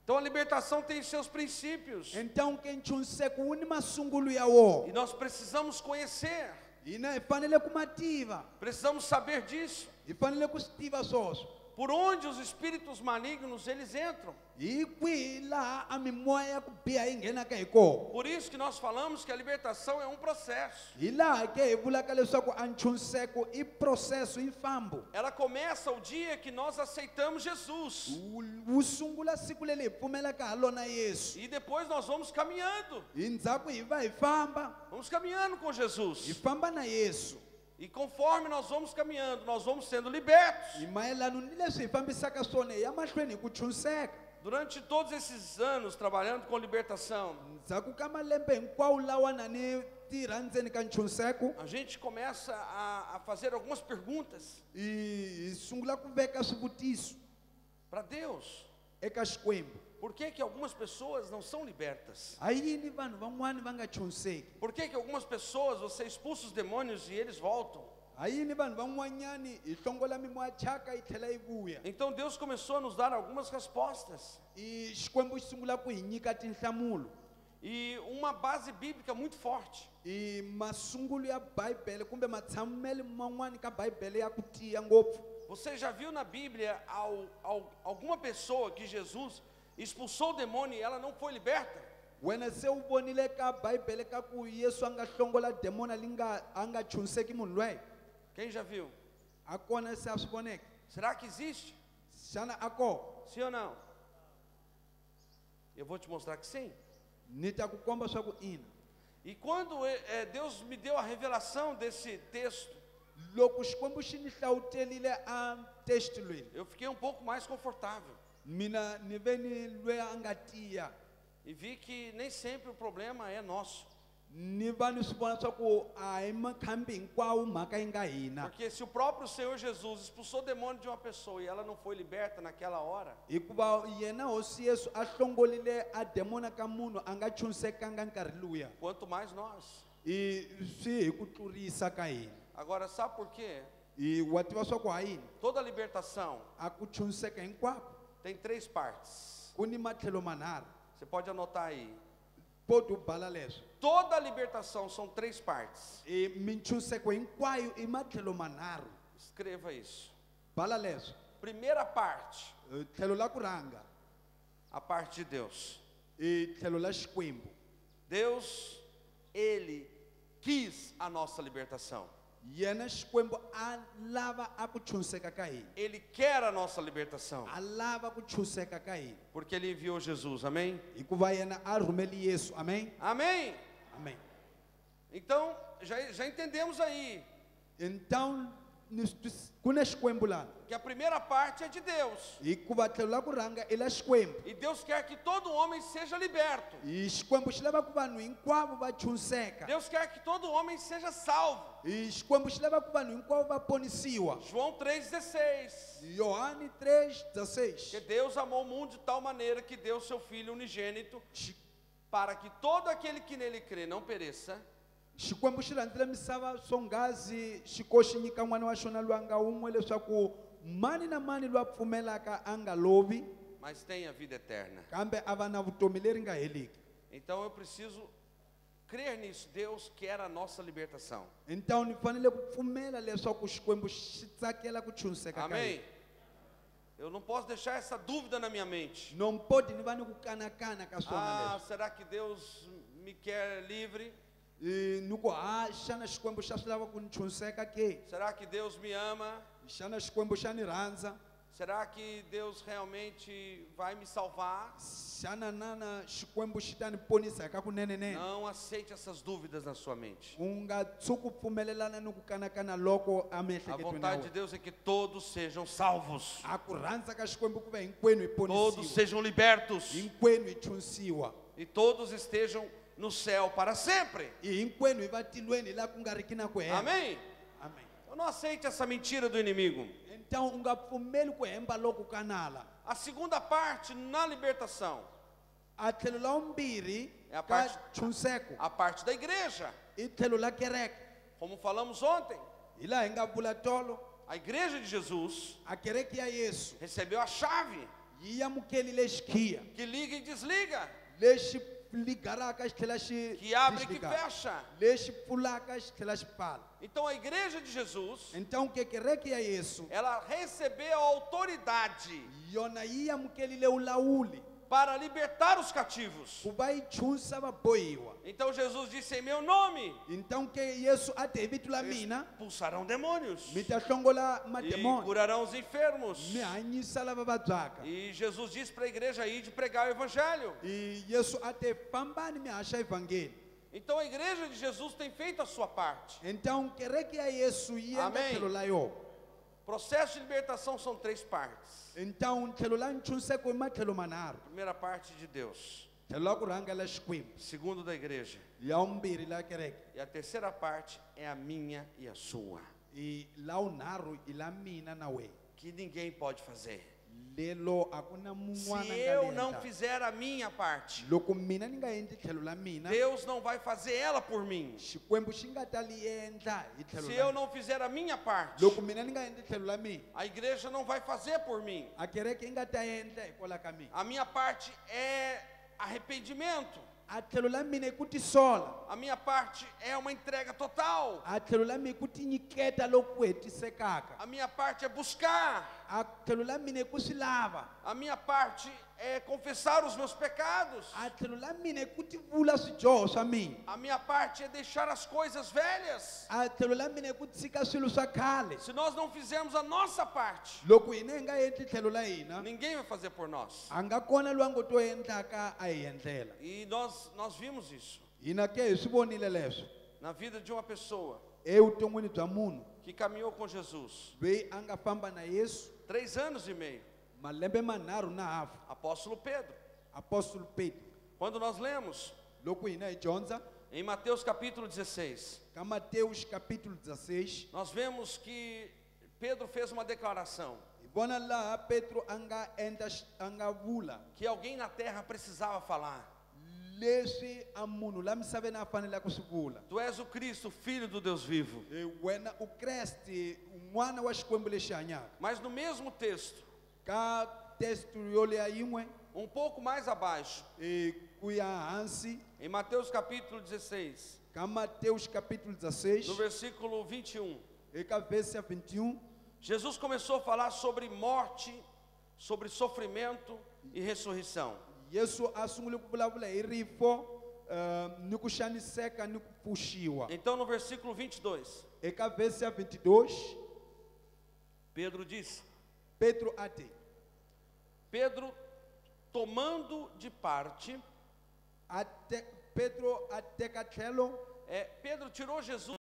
Então a libertação tem seus princípios. então ke nchuniseko wu ni masungulo ya wona E nós precisamos conhecer. hina hi fanele ku ma tiva Precisamos saber disso. hi fanele ku swi tiva swoswo por onde os espíritos malignos eles entram. hi kwihi laha a mimoya ya ku biha yi nghenaka hi kona. Por isso que nós falamos que a libertação é um processo. Hi laha ke hi vulaka leswaku a ntshunxeko i processo i mfambo. Ela começa o dia que nós aceitamos Jesus. Wu sungula siku leri hi pfumelaka ha lona Yesu. E depois nós vamos caminhando. Endzhaku hi va hi famba, Vamos caminhando com hi Jesus. famba na Yesu. E conforme nós vamos caminhando, nós vamos sendo libertos. Hi mayelana ni leswi hi fambisaka swona hi ya mahlweni hi ku tshunxeka. Durante todos esses anos trabalhando com libertação, Endzhaku ka malembe hinkwawo lawa na ni tirha ndzeni ka ntshunxeko, a gente começa a fazer algumas perguntas hi sungula ku veka swivutiso para Deus. eka Xikwembu. Por que que algumas pessoas não são libertas? A yini vanhu van'wani va nga tshunxeki? Por que que algumas pessoas você expulsa os demônios e eles voltam? A yini vanhu van'wanyani hi hlongola mimoya thyaka yi tlhela yi vuya? Então Deus começou a nos dar algumas respostas. I Xikwembu xi sungula ku hi nyika tinhlamulo. E uma base bíblica muito forte. I masungulo ya Bibele kumbe matshamelo man'wani ka Bibele ya ku tiya ngopfu. Você já viu na Bíblia alguma pessoa que Jesus expulsou o demônio e ela não foi liberta? Wena se u vonile ka Bibele ka ku Yesu a nga hlongola demona a nga tshunxeki munhu loyi? Quem já viu? A kona se a swi voneke? Será que existe? Xana a kona? Sim ou não? Eu vou te mostrar que sim. Ni ta ku komba swa ku ina. E quando Deus me deu a revelação desse texto, Loko Xikwembu xi ni hlawutelile a texto loyi, eu fiquei um pouco mais confortável. mina ni ve ni loyi a nga tiya. E vi que nem sempre o problema é nosso. Ni va ni swi vona swa ku a hi makhambi hinkwawo mhaka yi nga hina. Porque se o próprio Senhor Jesus expulsou o demônio de uma pessoa e ela não foi liberta naquela hora, Hikuva yena hosi Yesu a hlongolile a demona ka munhu a nga tshunxekanga nkarhi luya. quanto mais nós. I swi hi ku tlurisa ka hina. Agora, sabe por quê? I wa tiva swa ku ha yini? Toda libertação A ku tshunxeka hinkwako tem 3 partes. ku ni matlhelo manharhu. Você pode anotar aí. Pode u bala leswo. Toda libertação são 3 partes. I mitshunxeko hinkwayo i matlhelo manharhu. Escreva isso. Bala leswo. Primeira parte, Tlhelo la ku rhanga a parte de Deus. i tlhelo la Xikwembu. Deus, Ele quis a nossa libertação. Yena Xikwembu a lava a ku tshunxeka ka hina. Ele quer a nossa libertação. A lava ku tshunxeka ka hina. Porque Ele enviou Jesus, amém? Hikuva yena a rhumeli Yesu. Amém? Amém? Amém. Então, já entendemos aí Então, ku na Xikwembu lana. que a primeira parte é de Deus. Hikuva tlhelo la ku rhanga i la Xikwembu. E Deus quer que todo homem seja liberto. I Xikwembu xi lava ku vanhu hinkwavo va tshunxeka. Deus quer que todo homem seja salvo. I Xikwembu xi lava ku vanhu hinkwavo va ponisiwa. João 3,16. Yohani 3:16. Que Deus amou o mundo de tal maneira que deu seu Filho unigênito, para que todo aquele que nele crê não pereça, Xikwembu xi rhandzile misava swonghasi xi ko xi nyika n'wana wa xona loyi a nga wun'we leswaku mani na mani loyi a pfumelaka a nga lovi mas tenha vida eterna. kambe a va na vutomi leri nga heliki. Então eu preciso crer nisso. Deus quer a nossa libertação. Então ni fanele ku pfumela leswaku Xikwembu xi tsakela ku tshunxeka ka Amém? hina. Eu não posso deixar essa dúvida na minha mente. Non podi ni va ni ku kanakana ka swona leswi. Será que Deus me quer livre? Ni ku xana Xikwembu xa swi lava ku ni tshunxeka ke? Será que Deus me ama? Xana Xikwembu xa ni rhandza? Será que Deus realmente vai me salvar? Xana nana Xikwembu xi ta ni ponisa hi ka kunenene? Não aceite essas dúvidas na sua mente. U nga tshuki u pfumelelana ni ku kanakana loko a A miehleketweni ya vontade de wena. Deus é que todos sejam salvos. A ku rhandza ka Xikwembu ku va hinkwenu hi Todos ponisiwa, sejam libertos. hinkwenu hi tshunxiwa, E todos estejam no céu para sempre. hi hinkwenu hi va tilweni laha ku nga riki na ku hemba. Amém? Amém. Eu não aceite essa mentira do inimigo. Então u nga pfumeli ku hemba loko ka nala. A segunda parte na libertação, A tlhelo la vumbirhi É a ka parte- tshunxeko a parte da igreja. i tlhelo la kereke. Como falamos ontem, Hi laha hi nga vula tolo, a igreja de Jesus a kereke ya Yesu recebeu a chave yi amukelile xikhiya que liga e desliga. lexi ligaraka xi tlhela xi que abre e que desligar. fecha. Lexi pfulaka xi tlhela xi pfala. Então a igreja de Jesus, Então que kereke ya Yesu ela recebeu a autoridade yona yi amukelile ulawuli para libertar os cativos. ku va yi chusa vabohiwa. Então Jesus disse: em meu nome Então que Yesu a te hi vito la mina expulsarão demônios mi ta hlongola e mademoni curarão os enfermos. mi hanyisa lava vabyaka. E Jesus disse para a igreja ir de pregar o evangelho. I Yesu a te fambani mi haxa evangeli. Então a igreja de Jesus tem feito a sua parte. Então kereke ya Yesu yi endla Amém. tlhelo la yona. Processo de libertação são 3 partes. Então tlhelo la nchuniseko i matlhelo manharhu. Primeira parte de Deus, Tlhelo la ku rhanga la Xikwembu, segundo da igreja, ya vumbirhi la kereke, e a terceira parte é a minha e a sua, i la wunharhu i la mina na wena. que ninguém pode fazer. Lelo a ku na mun'wana Se a nga eu le não endlaka. fizer a minha parte, Loko mina ni nga endli tlhelo la mina, Deus não vai fazer ela por mim. Xikwembu xi nga ta li endla hi tlhelo Se la eu mina. não fizer a minha parte, Loko mina ni nga endli tlhelo la mina, a igreja não vai fazer por mim. a kereke yi nga ta endla hikwalaho ka mina. A minha parte é arrependimento. A tlhelo la mina i ku tisola. A minha parte é uma entrega total. A tlhelo la mina i ku tinyiketa loku hetisekaka. A minha parte é buscar. A tlhelo la mina i ku swi lava. A minha parte é confessar os meus pecados. A tlhelo la mina i ku tivula swidyoho swa mina. A minha parte é deixar as coisas velhas. A tlhelo la mina i ku tshika swilo swa khale. Se nós não fizermos a nossa parte, Loko hina hi nga endli tlhelo la hina, ninguém vai fazer por nós. a nga kona loyi a ngo to endlaka a hi endlela. E nós vimos isso Hina ke hi swi vonile leswo na vida de uma pessoa evuton'wini bya munhu que caminhou com Jesus loyi a nga famba na Yesu 3 anos e meio, malembe manharhu na hafu, apóstolo Pedro. apóstolo Pedro. Quando nós lemos Loko hina hi dyondza em Mateus capítulo 16, ka Mateus capítulo 16, nós vemos que Pedro fez uma declaração hi vona laha Petro a nga vula que alguém na terra precisava falar. leswi a munhu la misaveni a fanele ku swi vula. Tu és o Cristo, filho do Deus vivo. Wena u Kreste, n'wana wa Xikwembu lexi hanyaka. Mas no mesmo texto, Ka texto yo leya yin'we um pouco mais abaixo, ku ya hansi em Mateus capítulo 16, ka Mateus capítulo 16, no versículo 21, eka verse ya 21, Jesus começou a falar sobre morte, sobre sofrimento e ressurreição. Yesu a sungule ku vulavula hi rifo ni ku xaniseka ni ku pfuxiwa. Então no versículo 22, Eka verse ya 22, Pedro disse, Petro a te, Pedro tomando de parte, Petro a teka tlhelo, Pedro tirou Jesus